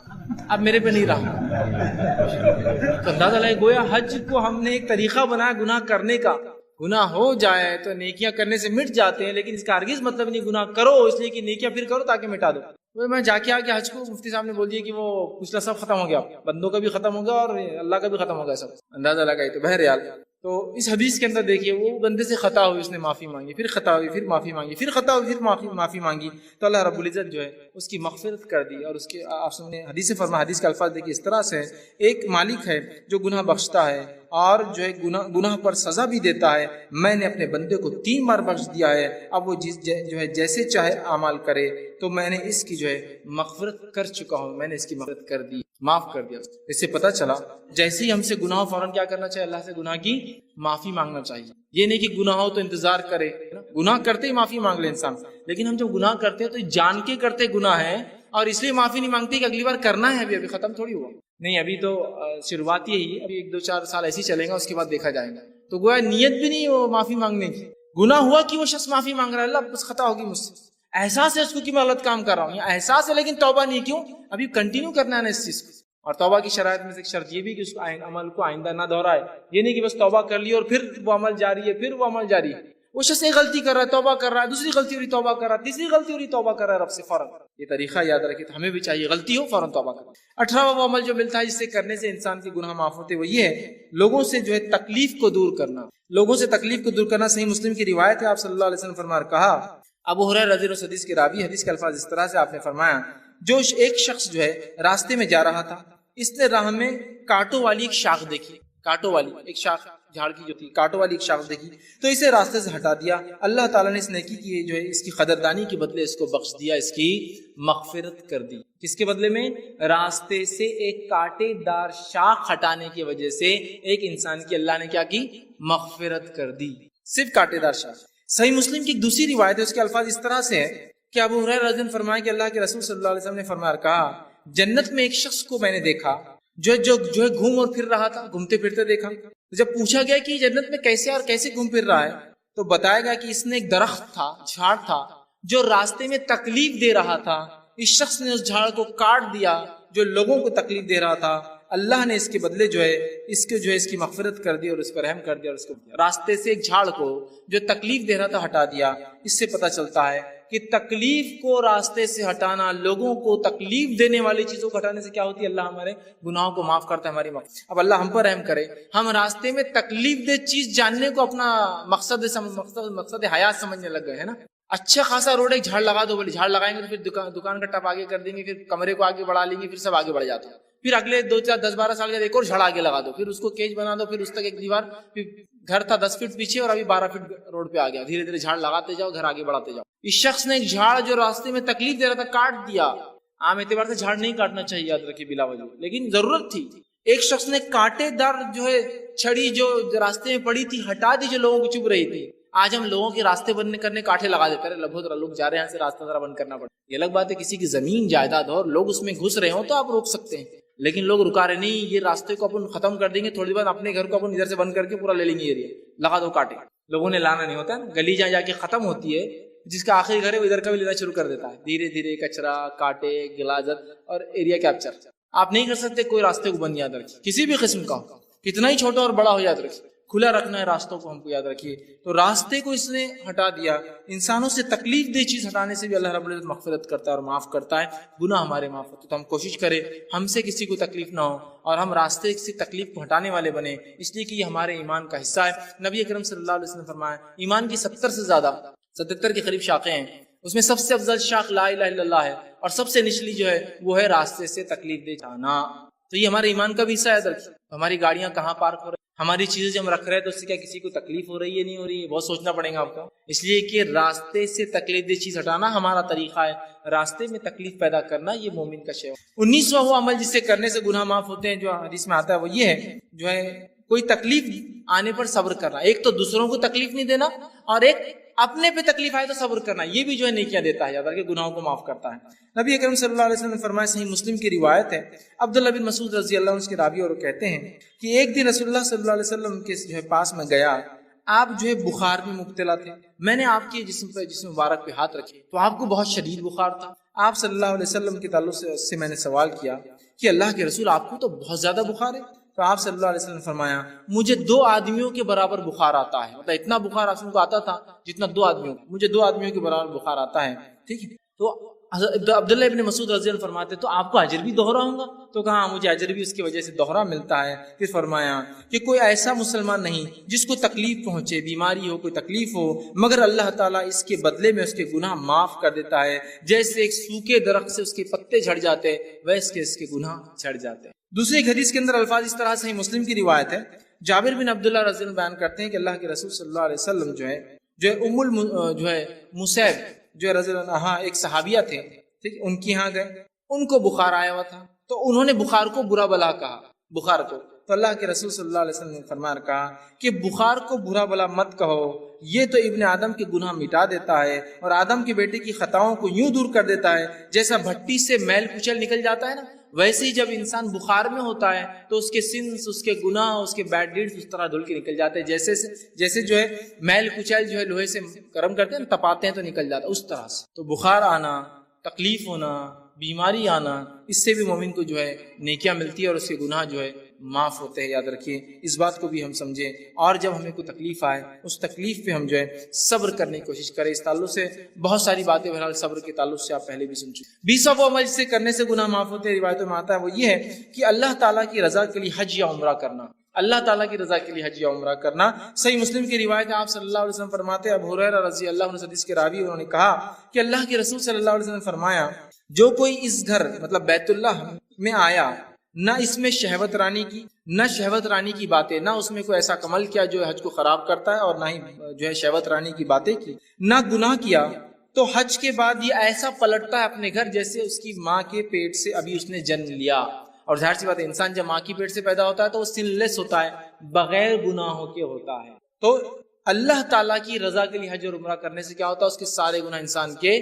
اب میرے پہ نہیں رہا۔ تو اندازہ لگے گویا حج کو ہم نے ایک طریقہ بنایا گناہ کرنے کا، گناہ ہو جائے تو نیکیاں کرنے سے مٹ جاتے ہیں، لیکن اس کا ہرگز مطلب نہیں گناہ کرو اس لیے کہ نیکیاں پھر کرو تاکہ مٹا دو۔ میں جا کے آ کے حج کو مفتی صاحب نے بول دیا کہ وہ پچھلا سب ختم ہو گیا، بندوں کا بھی ختم ہو گیا اور اللہ کا بھی ختم ہو گیا سب، اندازہ لگائی۔ تو بہرحال تو اس حدیث کے اندر دیکھیے وہ بندے سے خطا ہوئی، اس نے معافی مانگی، پھر خطا ہوئی، پھر معافی مانگی، پھر خطا ہوئی، پھر معافی مانگی، تو اللہ رب العزت جو ہے اس کی مغفرت کر دی۔ اور اس کے آپ نے حدیث فرما، حدیث کے الفاظ دیکھیے اس طرح سے، ایک مالک ہے جو گناہ بخشتا ہے اور جو ہے گناہ پر سزا بھی دیتا ہے، میں نے اپنے بندے کو 3 بار بخش دیا ہے، اب وہ جو ہے جیسے چاہے اعمال کرے، تو میں نے اس کی جو ہے مغفرت کر چکا ہوں، میں نے اس کی مغفرت کر دی، معاف کر دیا۔ اس سے پتہ چلا جیسے ہی ہم سے گناہ فوراً کیا کرنا چاہیے، اللہ سے گناہ کی معافی مانگنا چاہیے۔ یہ نہیں کہ گناہ ہو تو انتظار کرے، گناہ کرتے ہی معافی مانگ لے انسان، لیکن ہم جب گناہ کرتے ہیں تو جان کے کرتے گناہ ہے اور اس لیے معافی نہیں مانگتے کہ اگلی بار کرنا ہے، ابھی ختم تھوڑی ہوا، نہیں ابھی تو شروعات یہی ہے، ابھی 1-2-4 سال ایسے ہی چلیں گا، اس کے بعد دیکھا جائے گا۔ تو گویا نیت بھی نہیں وہ معافی مانگنے کی، گناہ ہوا کہ وہ شخص معافی مانگ رہا ہے، اللہ بس خطا ہوگی مجھ سے، احساس ہے اس کو کہ میں غلط کام کر رہا ہوں، یا احساس ہے لیکن توبہ نہیں، کیوں؟ ابھی کنٹینیو کرنا ہے نا اس چیز کو۔ اور توبہ کی شرائط میں سے ایک شرط یہ بھی کہ اس کو عمل کو آئندہ نہ دہرائے، یہ نہیں کہ بس توبہ کر لی اور پھر وہ عمل جاری ہے، پھر وہ عمل جاری ہے، وہ شخص ایک غلطی کر رہا ہے توبہ کر رہا ہے، دوسری غلطی ہو رہی توبہ کر رہا ہے، تیسری غلطی ہو رہی توبہ کر رہا ہے رب سے فوراً. یہ طریقہ یاد رکھے. تو ہمیں بھی چاہیے غلطی ہو فوراً توبہ کرنا. 18واں وہ عمل جو ملتا ہے جس سے کرنے سے انسان کے گناہ معاف ہوتے، وہ یہ ہے لوگوں سے جو ہے تکلیف کو دور کرنا. لوگوں سے تکلیف کو دور کرنا. صحیح مسلم کی روایت ہے، آپ صلی اللہ علیہ وسلم فرمایا کہا، ابو ہریرہ رضی اللہ عنہ حدیث کے راوی، حدیث کے الفاظ اس طرح سے آپ نے فرمایا، جو ایک شخص جو ہے راستے میں جا رہا تھا، اس نے راہ میں کانٹوں والی ایک شاخ دیکھی، کانٹوں والی ایک شاخ، جھاڑ کی جو تھی کانٹوں والی ایک شاخ دیکھی تو اسے راستے سے ہٹا دیا. اللہ تعالیٰ نے اس نیکی کی جو ہے اس کی قدردانی کے بدلے اس کو بخش دیا، اس کی مغفرت کر دی. کس کے بدلے میں؟ راستے سے ایک کانٹے دار شاخ ہٹانے کی وجہ سے ایک انسان کی اللہ نے کیا کی؟ مغفرت کر دی، صرف کانٹے دار شاخ. صحیح مسلم کی ایک دوسری روایت ہے، اس کے الفاظ اس طرح سے ہے کہ ابو ہریرہ رضی اللہ عنہ فرمایا کہ اللہ کے رسول صلی اللہ علیہ وسلم نے فرمایا کہا، جنت میں ایک شخص کو میں نے دیکھا جو ہے گھوم اور پھر رہا تھا، گھومتے پھرتے دیکھا. جب پوچھا گیا کہ جنت میں کیسے اور کیسے گھوم پھر رہا ہے تو بتایا گیا کہ اس نے ایک درخت تھا، جھاڑ تھا جو راستے میں تکلیف دے رہا تھا، اس شخص نے اس جھاڑ کو کاٹ دیا جو لوگوں کو تکلیف دے رہا تھا. اللہ نے اس کے بدلے جو ہے اس کی مغفرت کر دی اور اس پر رحم کر دیا اور اس کو راستے سے ایک جھاڑ کو جو تکلیف دے رہا تھا ہٹا دیا. اس سے پتہ چلتا ہے کہ تکلیف کو راستے سے ہٹانا، لوگوں کو تکلیف دینے والی چیزوں کو ہٹانے سے کیا ہوتی ہے؟ اللہ ہمارے گناہوں کو معاف کرتا ہے، ہماری معاف. اب اللہ ہم پر رحم کرے، ہم راستے میں تکلیف دہ چیز جاننے کو اپنا مقصد حیات سمجھنے لگ گئے ہیں نا. اچھا خاصا روڈ ایک جھاڑ لگا دو، بولے جھاڑ لگائیں گے تو پھر دکان کا ٹپ آگے کر دیں گے، پھر کمرے کو آگے بڑھا لیں گے، پھر سب آگے بڑھ جاتا ہے. پھر اگلے 2 4 10 12 سال کے ایک اور جھاڑ آگے لگا دو، پھر اس کو کیج بنا دو، پھر اس تک ایک دیوار، پھر گھر تھا 10 فٹ پیچھے اور ابھی 12 فٹ روڈ پہ آ گیا. دھیرے دھیرے جھاڑ لگاتے جاؤ، گھر آگے بڑھاتے جاؤ. اس شخص نے ایک جھاڑ جو راستے میں تکلیف دے رہا تھا کاٹ دیا. عام اعتبار سے جھاڑ نہیں کاٹنا چاہیے، یاد رکھیے، بلا وجہ، لیکن ضرورت تھی. ایک شخص نے کانٹے دار جو ہے چھڑی جو راستے میں پڑی تھی ہٹا دی، جو لوگوں کو چبھ رہی تھی. آج ہم لوگوں کے راستے بند کرنے کانٹے لگا دیتے ہیں، لوگ جا رہے ہیں یہاں سے، راستہ ذرا بند کرنا پڑتا. یہ الگ بات ہے کسی کی زمین جائیداد ہو اور لوگ اس میں گھس رہے ہوں تو آپ روک سکتے ہیں، لیکن لوگ رکا رہے نہیں، یہ راستے کو اپن ختم کر دیں گے، تھوڑی بار اپنے گھر کو اپن ادھر سے بند کر کے پورا لے لیں گے، ایریا لگا دو کانٹے. لوگوں نے لانا نہیں ہوتا ہے، گلی جا کے ختم ہوتی ہے، جس کا آخری گھر ہے وہ ادھر کا بھی لینا شروع کر دیتا ہے. دھیرے دھیرے کچرا، کانٹے، غلاظت اور ایریا کیپچر آپ نہیں کر سکتے. کوئی راستے کو بند یاد رکھیے، کسی بھی قسم کا ہو، کتنا ہی چھوٹا اور بڑا ہو، یاد رکھیے کھلا رکھنا ہے راستوں کو، ہم کو یاد رکھیے. تو راستے کو اس نے ہٹا دیا. انسانوں سے تکلیف دہ چیز ہٹانے سے بھی اللہ رب العزت مغفرت کرتا ہے اور معاف کرتا ہے، گناہ ہمارے معاف ہوتے. تو ہم کوشش کریں ہم سے کسی کو تکلیف نہ ہو اور ہم راستے سے تکلیف کو ہٹانے والے بنے، اس لیے کہ یہ ہمارے ایمان کا حصہ ہے. نبی اکرم صلی اللہ علیہ وسلم نے فرمایا ایمان کی 70 سے زیادہ 77 کے قریب شاخیں ہیں، اس میں سب سے افضل شاخ لا الہ الا اللہ ہے اور سب سے نچلی جو ہے وہ ہے راستے سے تکلیف دے جانا. تو یہ ہمارے ایمان کا بھی حصہ ہے. ہماری گاڑیاں کہاں پارک ہو رہی ہیں، ہماری چیزیں جو ہم رکھ رہے ہیں تو اس سے کیا کسی کو تکلیف ہو رہی ہے نہیں ہو رہی ہے، بہت سوچنا پڑے گا آپ کو. اس لیے کہ راستے سے تکلیف دہ چیز ہٹانا ہمارا طریقہ ہے، راستے میں تکلیف پیدا کرنا یہ مومن کا شے ہے. 19واں وہ عمل جس سے کرنے سے گناہ معاف ہوتے ہیں جو حدیث میں آتا ہے وہ یہ ہے جو ہے کوئی تکلیف آنے پر صبر کرنا. ایک تو دوسروں کو تکلیف نہیں دینا اور ایک اپنے پہ تکلیف آئے تو صبر کرنا، یہ بھی جو ہے نیکیاں دیتا ہے، یاد رکھیں گناہوں کو معاف کرتا ہے. نبی اکرم صلی اللہ علیہ وسلم نے فرمایا، صحیح مسلم کی روایت ہے، عبداللہ بن مسعود رضی اللہ عنہ کے راوی اور کہتے ہیں کہ ایک دن رسول اللہ صلی اللہ علیہ وسلم کے جو ہے پاس میں گیا، آپ جو ہے بخار میں مبتلا تھے. میں نے آپ کے جسم مبارک پہ ہاتھ رکھے تو آپ کو بہت شدید بخار تھا. آپ صلی اللہ علیہ وسلم کے تعلق سے میں نے سوال کیا کہ اللہ کے رسول آپ کو تو بہت زیادہ بخار ہے. تو آپ صلی اللہ علیہ وسلم نے فرمایا مجھے 2 آدمیوں کے برابر بخار آتا ہے. مطلب اتنا بخار آپ کو آتا تھا جتنا 2 آدمیوں کو، مجھے 2 آدمیوں کے برابر بخار آتا ہے. ٹھیک ہے. تو عبداللہ ابن مسعود رضی اللہ عنہ فرماتے تو آپ کو اجر بھی دوہرا ہوگا؟ تو کہا مجھے اجر بھی اس کی وجہ سے دوہرا ملتا ہے. پھر فرمایا کہ کوئی ایسا مسلمان نہیں جس کو تکلیف پہنچے، بیماری ہو، کوئی تکلیف ہو، مگر اللہ تعالیٰ اس کے بدلے میں اس کے گناہ معاف کر دیتا ہے. جیسے ایک سوکھے درخت سے اس کے پتے جھڑ جاتے ویسے اس کے گناہ جھڑ جاتے. دوسری ایک حدیث کے اندر الفاظ اس طرح سے مسلم کی روایت ہے، جابر بن عبداللہ رضی اللہ عنہ بیان کرتے ہیں کہ اللہ کے رسول صلی اللہ علیہ وسلم جو ہے مسیب جو ہے رضی اللہ عنہ ایک صحابیہ تھے، ٹھیک، ان کی یہاں گئے، ان کو بخار آیا ہوا تھا تو انہوں نے بخار کو برا بلا کہا، بخار کو. تو اللہ کے رسول صلی اللہ علیہ وسلم نے فرمایا کہا کہ بخار کو برا بلا مت کہو، یہ تو ابن آدم کے گناہ مٹا دیتا ہے اور آدم کے بیٹے کی خطاؤں کو یوں دور کر دیتا ہے جیسا بھٹی سے میل کچل نکل جاتا ہے نا، ویسے ہی جب انسان بخار میں ہوتا ہے تو اس کے سنس، اس کے گناہ، اس کے بیڈ ڈیڈز اس طرح دھل کے نکل جاتے ہیں، جیسے جو ہے میل کچل جو ہے لوہے سے گرم کرتے ہیں تپاتے ہیں تو نکل جاتا ہے، اس طرح سے. تو بخار آنا، تکلیف ہونا، بیماری آنا، اس سے بھی مومن کو جو ہے نیکیاں ملتی ہے اور اس کے گناہ جو ہے معاف ہوتے ہیں. یاد رکھیے اس بات کو بھی ہم سمجھیں, اور جب ہمیں کوئی تکلیف آئے اس تکلیف پہ ہم جو ہے صبر کرنے کی کوشش کریں. اس تعلق سے بہت ساری باتیں بہرحال صبر کے تعلق سے آپ پہلے بھی سن چکے. 20واں وہ عمل جسے کرنے سے گناہ معاف ہوتے ہیں روایتوں میں آتا ہے, وہ یہ ہے کہ اللہ تعالیٰ کی رضا کے لیے حج یا عمرہ کرنا. اللہ تعالیٰ کی رضا کے لیے حج یا عمرہ کرنا. صحیح مسلم کی روایت ہے, آپ صلی اللہ علیہ وسلم فرماتے ہیں, ابو ہریرہ رضی اللہ عنہ حدیث کے راوی, انہوں نے کہا کہ اللہ کے رسول صلی اللہ علیہ وسلم نے فرمایا, جو کوئی اس گھر مطلب بیت اللہ میں آیا, نہ اس میں شہوت رانی کی باتیں, نہ اس میں کوئی ایسا عمل کیا جو حج کو خراب کرتا ہے, اور نہ ہی جو ہے شہوت رانی کی باتیں کی, نہ گناہ کیا, تو حج کے بعد یہ ایسا پلٹتا ہے اپنے گھر جیسے اس کی ماں کے پیٹ سے ابھی اس نے جنم لیا. اور ظاہر سی بات ہے, انسان جب ماں کی پیٹ سے پیدا ہوتا ہے تو وہ سن لیس ہوتا ہے, بغیر گناہوں کے ہوتا ہے. تو اللہ تعالیٰ کی رضا کے لیے حج اور عمرہ کرنے سے کیا ہوتا ہے, اس کے سارے گناہ انسان کے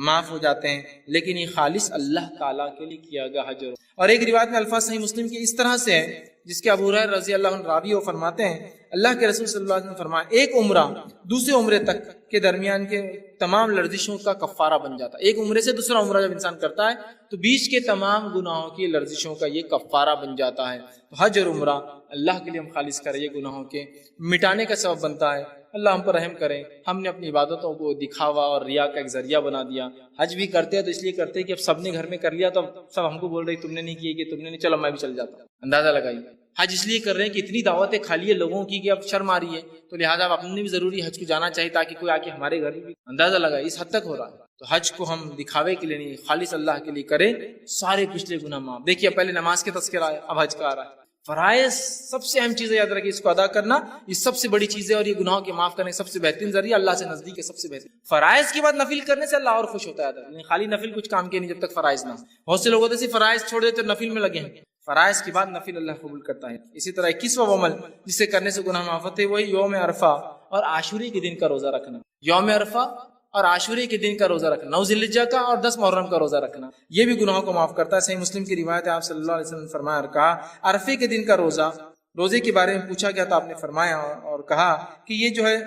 معاف ہو جاتے ہیں. لیکن یہ خالص اللہ تعالیٰ کے لیے کیا گیا حج. اور ایک روایت میں الفاظ صحیح مسلم کے اس طرح سے ہے, جس کے ابو ہریرہ رضی اللہ عنہ راوی وہ فرماتے ہیں, اللہ کے رسول صلی اللہ علیہ وسلم نے فرمایا, ایک عمرہ دوسرے عمرے تک کے درمیان کے تمام لرزشوں کا کفارہ بن جاتا ہے. ایک عمرے سے دوسرا عمرہ جب انسان کرتا ہے تو بیچ کے تمام گناہوں کی لرزشوں کا یہ کفارہ بن جاتا ہے. تو حج اور عمرہ اللہ کے لیے ہم خالص کریں, یہ گناہوں کے مٹانے کا سبب بنتا ہے. اللہ ہم پر رحم کرے. ہم نے اپنی عبادتوں کو دکھاوا اور ریا کا ایک ذریعہ بنا دیا. حج بھی کرتے ہیں تو اس لیے کرتے ہیں کہ اب سب نے گھر میں کر لیا تو اب سب ہم کو بول رہے تم نے نہیں کیے, کہ تم نے نہیں, چلو میں بھی چل جاتا ہوں. اندازہ لگائیے, حج اس لیے کر رہے ہیں کہ اتنی دعوتیں کھا لی ہے لوگوں کی کہ اب شرم آ رہی ہے, تو لہٰذا اب اپنے بھی ضروری حج کو جانا چاہیے تاکہ کوئی آ کے ہمارے گھر بھی. اندازہ لگائے اس حد تک ہو رہا ہے. تو حج کو ہم دکھاوے کے لیے نہیں, خالص اللہ کے لیے کریں, سارے پچھلے گناہ معاف. دیکھیے پہلے نماز کے تذکرہ آیا, اب حج کا آ رہا ہے. فرائض سب سے اہم چیز ہے, یاد رکھیے اس کو ادا کرنا, یہ سب سے بڑی چیز ہے, اور یہ گناہوں کے معاف کرنے سب سے بہترین ذریعہ, اللہ سے نزدیک ہے سب سے بہترین. فرائض کے بعد نفل کرنے سے اللہ اور خوش ہوتا ہے. خالی نفل کچھ کام کے نہیں جب تک فرائض نہ. بہت سے لوگ ہوتے ہیں فرائض چھوڑ دیتے نفل میں لگے ہیں, فرائض کے بعد نفل اللہ قبول کرتا ہے. اسی طرح 21واں عمل جسے کرنے سے گناہ معاف ہوتے ہیں, وہی یوم عرفہ اور عاشوری کے دن کا روزہ رکھنا. یوم عرفہ اور عاشوری کے دن کا روزہ رکھنا, 9 ذی الحجہ کا اور 10 محرم کا روزہ رکھنا, یہ بھی گناہوں کو معاف کرتا ہے. صحیح مسلم کی روایت ہے, آپ صلی اللہ علیہ وسلم نے فرمایا اور کہا, عرفے کے دن کا روزے کے بارے میں پوچھا گیا تو آپ نے فرمایا اور کہا کہ یہ جو ہے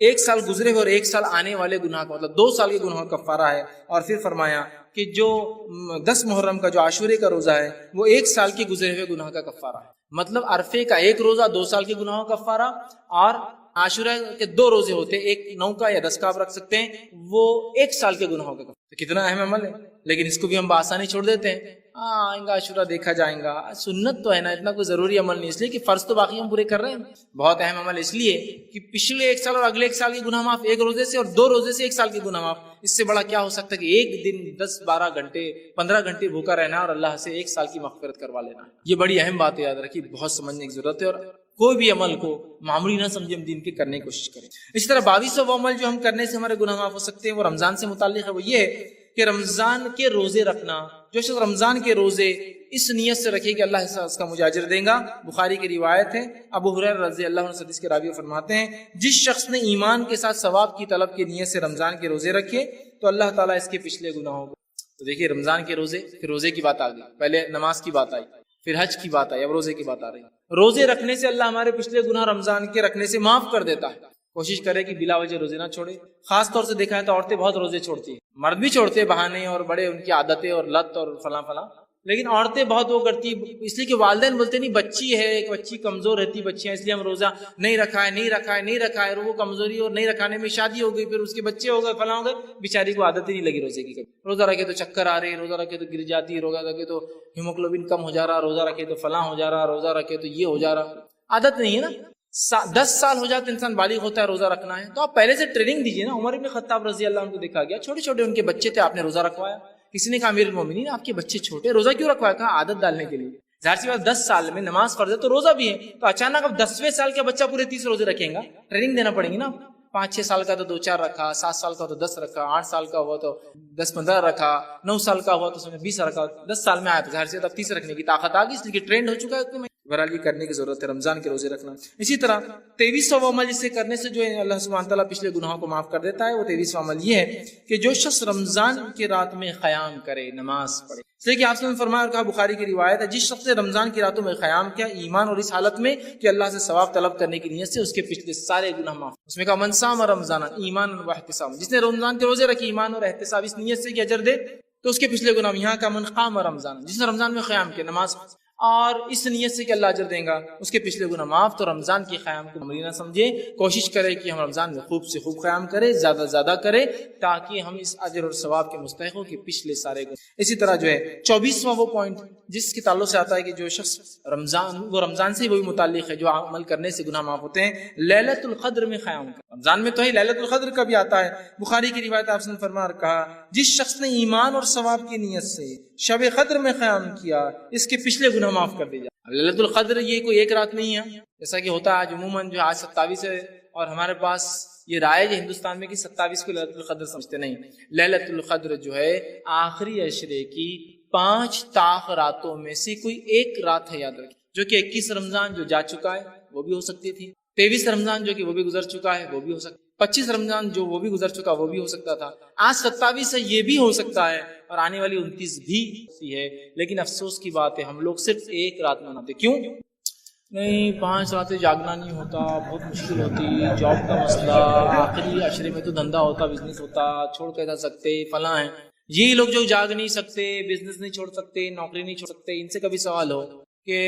1 سال گزرے ہوئے اور 1 سال آنے والے گناہ کا مطلب 2 سال کے گناہوں کا کفارہ ہے. اور پھر فرمایا کہ جو 10 محرم کا جو عاشورے کا روزہ ہے وہ 1 سال کے گزرے ہوئے گناہ کا کفارہ ہے. مطلب عرفے کا ایک روزہ 2 سال کے گناہوں کا کفارہ, اور عاشورہ کے 2 روزے ہوتے ہیں, ایک 9 کا یا 10 کا آپ رکھ سکتے ہیں, وہ 1 سال کے گناہوں کا کفارہ. کتنا اہم عمل ہے, لیکن اس کو بھی ہم بآسانی چھوڑ دیتے ہیں. آئیں گا عاشورہ دیکھا جائیں گا, سنت تو ہے نا, اتنا کوئی ضروری عمل نہیں, اس لیے کہ فرض تو باقی ہم پورے کر رہے ہیں. بہت اہم عمل اس لیے کہ پچھلے 1 سال اور اگلے 1 سال کے گناہ معاف 1 روزے سے, اور 2 روزے سے 1 سال کے گناہ معاف. اس سے بڑا کیا ہو سکتا ہے کہ ایک دن 10-12 گھنٹے 15 گھنٹے بھوکا رہنا اور اللہ سے 1 سال کی مغفرت کروا لینا. یہ بڑی اہم بات ہے, یاد رکھیے, بہت سمجھنے کی ضرورت ہے. اور کوئی بھی عمل کو معمولی نہ سمجھے, ہم دین کے کرنے کی کوشش کریں. اسی طرح 22واں عمل جو ہم کرنے سے ہمارے گناہ معاف ہو سکتے ہیں, وہ رمضان سے متعلق ہے. وہ یہ ہے کہ رمضان کے روزے رکھنا. جو شخص رمضان کے روزے اس نیت سے رکھے کہ اللہ اس کا مجھے اجر دے گا. بخاری کی روایت ہے, ابو ہریرہ رضی اللہ عنہ حدیث کے راوی فرماتے ہیں, جس شخص نے ایمان کے ساتھ ثواب کی طلب کی نیت سے رمضان کے روزے رکھے تو اللہ تعالیٰ اس کے پچھلے گناہوں کو. تو دیکھیے رمضان کے روزے, پھر روزے کی بات آ گئی, پہلے نماز کی بات آئی, پھر حج کی بات آئی, اب روزے کی بات آ رہی. روزے رکھنے سے اللہ ہمارے پچھلے گناہ رمضان کے رکھنے سے معاف کر دیتا ہے. کوشش کرے کہ بلا وجہ روزے نہ چھوڑے. خاص طور سے دیکھا ہے تو عورتیں بہت روزے چھوڑتی ہیں, مرد بھی چھوڑتے ہیں بہانے اور بڑے ان کی عادتیں اور لت اور فلاں فلاں, لیکن عورتیں بہت وہ کرتی, اس لیے کہ والدین بولتے نہیں بچی ہے, ایک بچی کمزور رہتی بچیاں, اس لیے ہم روزہ نہیں رکھا ہے, اور وہ کمزوری اور نہیں رکھانے میں شادی ہو گئی, پھر اس کے بچے ہو گئے, فلاں ہو گئے, بیچاری کو عادت ہی نہیں لگی روزے کی. کبھی روزہ رکھے تو چکر آ رہے, روزہ رکھے تو گر جاتی, روزہ رکھے تو ہیموگلوبن کم ہو جا رہا, روزہ رکھے تو فلاں ہو جا رہا, روزہ رکھے تو یہ ہو جا رہا. عادت نہیں ہے نا. 10 سال ہو جاتے انسان بالغ ہوتا ہے, روزہ رکھنا ہے, تو آپ پہلے سے ٹریننگ دیجیے نا. عمر بن خطاب رضی اللہ عنہ کو دیکھا گیا, چھوٹے چھوٹے ان کے بچے تھے, آپ نے روزہ رکھوایا. کسی نے کہا امیر المومنین آپ کے بچے چھوٹے, روزہ کیوں رکھوایا؟ کہا عادت ڈالنے کے لیے. ظاہر سی بات 10 سال میں نماز فرض ہے تو روزہ بھی ہے, تو اچانک اب 10ویں سال کا بچہ پورے 30 روزے رکھیں گا, ٹریننگ دینا پڑیں گی نا. 5-6 سال کا تو 2-4 رکھا, 7 سال کا تو 10 رکھا, 8 سال کا ہوا تو 10-15 رکھا, 9 سال کا ہوا تو 20 رکھا, 10 سال میں آیا تو ظاہر سی اب 30 رکھنے کی طاقت آ گئی, اس لیے ٹرینڈ ہو چکا ہے. بہرحال یہ کرنے کی ضرورت ہے, رمضان کے روزے رکھنا. اسی طرح 23واں عمل جسے کرنے سے جو ہے اللہ سبحانہ تعالیٰ پچھلے گناہوں کو معاف کر دیتا ہے, وہ 23واں عمل یہ ہے کہ جو شخص رمضان کی رات میں قیام کرے, نماز پڑھے. اس لیے کہ آپ نے فرمایا اور کہا, بخاری کی روایت ہے, جس شخص نے رمضان کی راتوں میں قیام کیا ایمان اور اس حالت میں کہ اللہ سے ثواب طلب کرنے کی نیت سے, اس کے پچھلے سارے گناہ معاف. اس میں کہا من صام رمضان ایمان و احتساب, جس نے رمضان کے روزے رکھے ایمان اور احتساب اس نیت سے کہ اجر دے تو اس کے پچھلے گناہ. یہاں کا من قام رمضان, جس نے رمضان میں قیام کیا, نماز اور اس نیت سے کہ اللہ اجر دے گا، اس کے پچھلے گناہ معاف، تو رمضان کے قیام کو عملی نہ سمجھے، کوشش کرے کہ ہم رمضان میں خوب سے خوب قیام کرے، زیادہ سے زیادہ کرے، تاکہ ہم اس اجر اور ثواب کے مستحق ہوں کہ پچھلے سارے گناہ۔ اسی طرح جو ہے 24واں وہ پوائنٹ جس کے تعلق سے آتا ہے کہ جو شخص رمضان سے وہی متعلق ہے جو عمل کرنے سے گناہ معاف ہوتے ہیں، لیلۃ القدر میں قیام کر۔ رمضان میں تو ہے، لیلۃ القدر کا بھی آتا ہے۔ بخاری کی روایت آپ نے فرما کہا، جس شخص نے ایمان اور ثواب کی نیت سے شب قدر میں قیام کیا، اس کے پچھلے گناہ معاف کر دی جائے۔ لیلۃ القدر یہ کوئی ایک رات نہیں ہے جیسا کہ ہوتا ہے آج عموماً، جو آج 27 ہے اور ہمارے پاس یہ رائج ہے ہندوستان میں کہ 27 کو لیلۃ القدر سمجھتے نہیں۔ لیلۃ القدر جو ہے آخری عشرے کی 5 طاق راتوں میں سے کوئی ایک رات ہے، یاد رکھیں، جو کہ 21 رمضان جو جا چکا ہے وہ بھی ہو سکتی تھی، 23 رمضان جو کہ وہ بھی گزر چکا ہے وہ بھی ہو سکتا، 25 رمضان جو وہ بھی گزر چکا وہ بھی ہو سکتا تھا، آج 27 ہے یہ بھی ہو سکتا ہے، اور آنے والی 29 بھی ہوتی ہے۔ لیکن افسوس کی بات ہے ہم لوگ صرف ایک رات مناتے۔ کیوں؟ نہیں 5 راتیں جاگنا نہیں ہوتا، بہت مشکل ہوتی، جاب کا مسئلہ، آخری عشرے میں تو دھندا ہوتا، بزنس ہوتا، چھوڑ کے جا سکتے، فلاں ہیں۔ یہ لوگ جو جاگ نہیں سکتے، بزنس نہیں چھوڑ سکتے، نوکری نہیں چھوڑ سکتے، ان سے کبھی سوال ہو کہ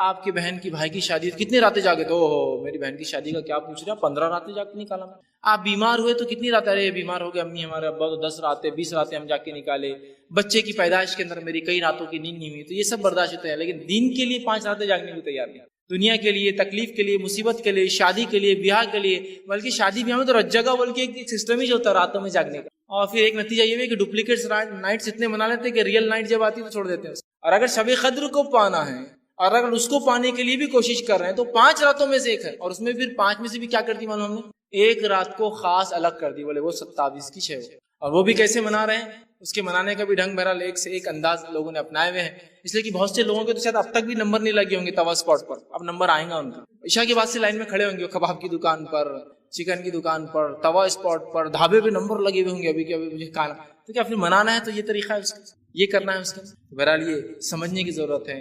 آپ کی بہن کی بھائی کی شادی کتنی راتیں جاگے؟ تو میری بہن کی شادی کا کیا پوچھ رہے ہیں، 15 راتیں جا کے نکالا میں۔ آپ بیمار ہوئے تو کتنی راتیں؟ ارے بیمار ہو گئے امی ہمارے ابا تو 10 راتیں 20 راتیں ہم جا کے نکالے۔ بچے کی پیدائش کے اندر میری کئی راتوں کی نیند نہیں ہوئی، تو یہ سب برداشت ہوتے ہیں، لیکن دین کے لیے 5 راتیں جاگنے کو تیار نہیں، دنیا کے لیے، تکلیف کے لیے، مصیبت کے لیے، شادی کے لیے، بیاہ کے لیے، بلکہ شادی بیاہ میں تو رج جگہ بلکہ ایک سسٹم ہی جو ہوتا ہے راتوں میں جاگنے کا۔ اور پھر ایک نتیجہ یہ ہے کہ ڈپلیکیٹس نائٹس اتنے منا لیتے ہیں کہ ریئل نائٹ جب آتی ہے تو چھوڑ دیتے ہیں۔ اور اگر شب قدر کو پانا ہے اور اگر اس کو پانے کے لیے بھی کوشش کر رہے ہیں تو 5 راتوں میں سے ایک ہے، اور اس میں پھر 5 میں سے بھی کیا کرتی معلوم ہم نے؟ ایک رات کو خاص الگ کر دی، بولے وہ 27 کی ہے، اور وہ بھی کیسے منا رہے ہیں؟ اس کے منانے کا بھی ڈھنگ بہرحال ایک سے ایک انداز لوگوں نے اپنائے ہوئے ہیں، اس لیے کہ بہت سے لوگوں کے تو شاید اب تک بھی نمبر نہیں لگے ہوں گے توا اسپاٹ پر، اب نمبر آئیں گا ان کا، عشاء کے بعد سے لائن میں کھڑے ہوں گے، کباب کی دکان پر، چکن کی دکان پر، توا اسپاٹ پر، ڈھابے پہ نمبر لگے ہوئے ہوں گے ابھی کہ ابھی مجھے کھانا، تو کیا پھر منانا ہے تو یہ طریقہ ہے اس کا، یہ کرنا ہے اس کا۔ بہرحال یہ سمجھنے کی ضرورت ہے۔